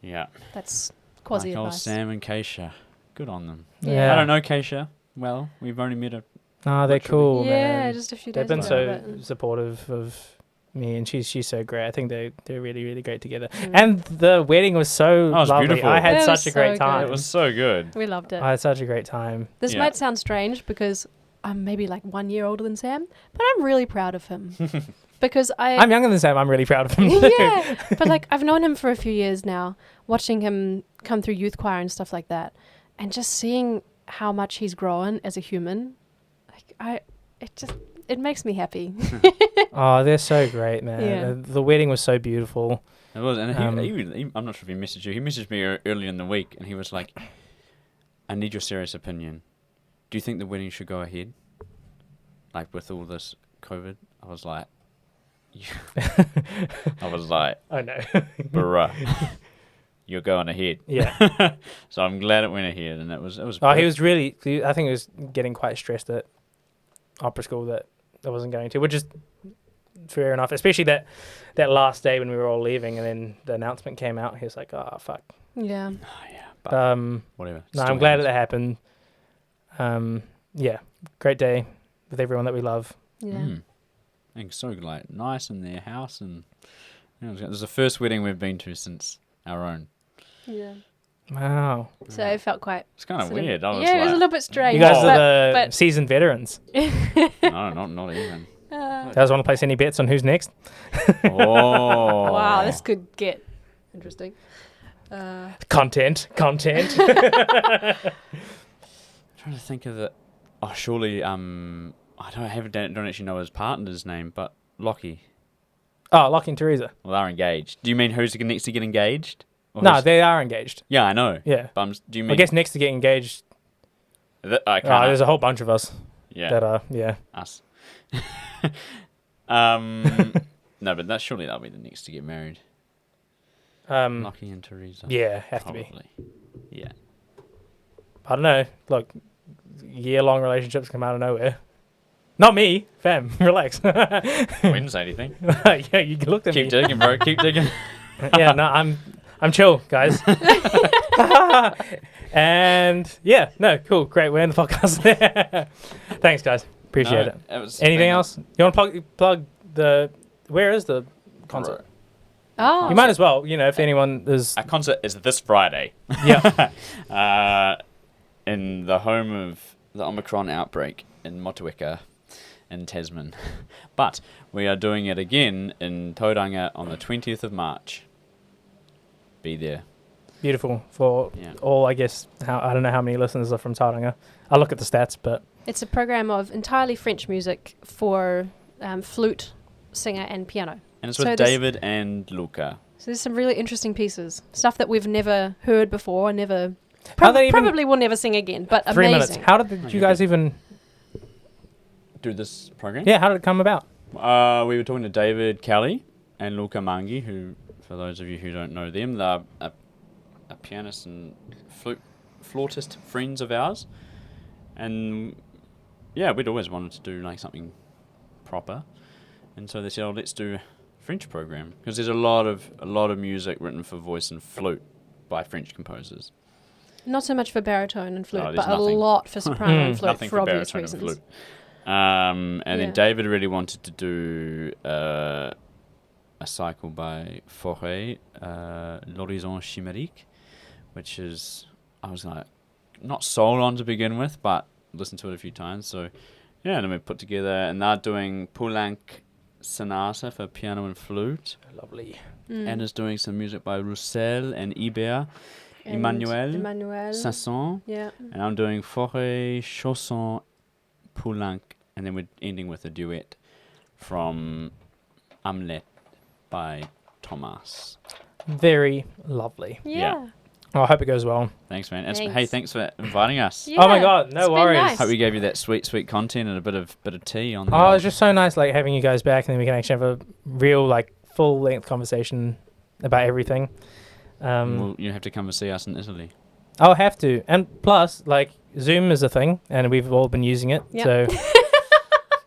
Yeah. That's Like quasi old advice. Sam and Keisha. Good on them. Yeah. I don't know Keisha well. We've only met her. No, they're Literally. cool, Yeah, man. just a few They've days been ago, so but- supportive of me, and she's so great. I think they're really, really great together. Mm. And the wedding was so Oh, it was lovely. beautiful. I had It was such a great so time. good. It was so good. We loved it. I had such a great time. This Yeah. might sound strange because I'm maybe like 1 year older than Sam, but I'm really proud of him. Because I'm younger than Sam. I'm really proud of him. yeah, but like I've known him for a few years now, watching him come through youth choir and stuff like that, and just seeing how much he's grown as a human, it makes me happy. Oh, they're so great, man. Yeah. The wedding was so beautiful. It was, and Um, I'm not sure if he messaged you. He messaged me early in the week, and he was like, "I need your serious opinion. Do you think the wedding should go ahead? Like with all this COVID?" I was like, I know. "Bruh, you're going ahead." Yeah. So I'm glad it went ahead, and it was. Oh, he was really. I think he was getting quite stressed at opera school that I wasn't going to, which is fair enough. Especially that last day when we were all leaving, and then the announcement came out. He was like, "Oh fuck." Yeah. Oh, yeah, but whatever. No, Still I'm glad happens. that happened. Yeah, great day with everyone that we love. Yeah. Mm. And so like nice in their house, and it was the first wedding we've been to since our own. Yeah. Wow, So it felt quite. It's kind of sort of- weird. I was yeah, it was a like, little bit strange. you guys Oh. are the but- seasoned veterans. no, not even. You guys want to place any bets on who's next? Oh, Wow, this could get interesting. Content. I'm trying to think of the. Oh, surely. I don't actually know his partner's name, but Lockie. Oh, Lockie and Teresa. Well, they're engaged. Do you mean who's next to get engaged? Or No, who's- they are engaged. Yeah, I know. Yeah. But do you mean? I guess next to get engaged, I can't. there's a whole bunch of us Yeah, that are, yeah. us. No, but surely that'll be the next to get married. Lockie and Teresa. Yeah, have to be. Probably. Yeah. I don't know. Look, year-long relationships come out of nowhere. Not me, fam. Relax. We didn't say anything. Yeah, you looked at Keep me. digging, bro. Keep digging. Yeah, no, I'm chill, guys. And yeah, no, cool, great. We're in the podcast there. Thanks, guys. Appreciate it. Anything else? You want to plug the? Where is the concert? Oh. You might as well. If anyone is. Our concert is this Friday. Yeah. In the home of the Omicron outbreak in Motueka in Tasman. But we are doing it again in Tauranga on the 20th of March. Be there. Beautiful for all. I guess I don't know how many listeners are from Tauranga. I'll look at the stats, but It's a program of entirely French music for flute, singer, and piano. And it's So with this- David and Luca. So there's some really interesting pieces, stuff that we've never heard before, never How they even- probably will never sing again. But 3 minutes. amazing. How did you guys even? Do this program? Yeah, how did it come about? We were talking to David Kelly and Luca Mangi, who, for those of you who don't know them, they're a pianist and flautist friends of ours. And yeah, we'd always wanted to do like something proper. And so they said, let's do a French program. Because there's a lot of music written for voice and flute by French composers. Not so much for baritone and flute, No, but there's a nothing. lot for soprano and flute Nothing for for obvious baritone reasons. and flute. And Yeah. then David really wanted to do a cycle by Fauré, L'Horizon Chimérique, which is, I was like, not sold on to begin with, but listened to it a few times. So, yeah, and then we put together, and they're doing Poulenc Sonata for piano and flute. Lovely. Mm. Anna's doing some music by Roussel and Ibert. and Emmanuel. Emmanuel. Sanson. Yeah. And I'm doing Forêt, Chausson, Poulenc, and then we're ending with a duet from Hamlet by Thomas. Very lovely. Yeah. Oh, I hope it goes well. Thanks, man. And Thanks. hey, thanks for inviting us. Yeah, Oh my God, no it's been worries. nice. Hope we gave you that sweet content and a bit of tea on. Oh, it's just so nice, like having you guys back, and then we can actually have a real, like, full length conversation about everything. Well, you have to come and see us in Italy. I'll have to, and plus, like, Zoom is a thing, and we've all been using it. Yep. So,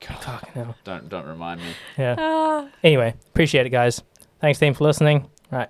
fucking hell. Don't remind me. Yeah. Anyway, appreciate it, guys. Thanks, team, for listening. Right.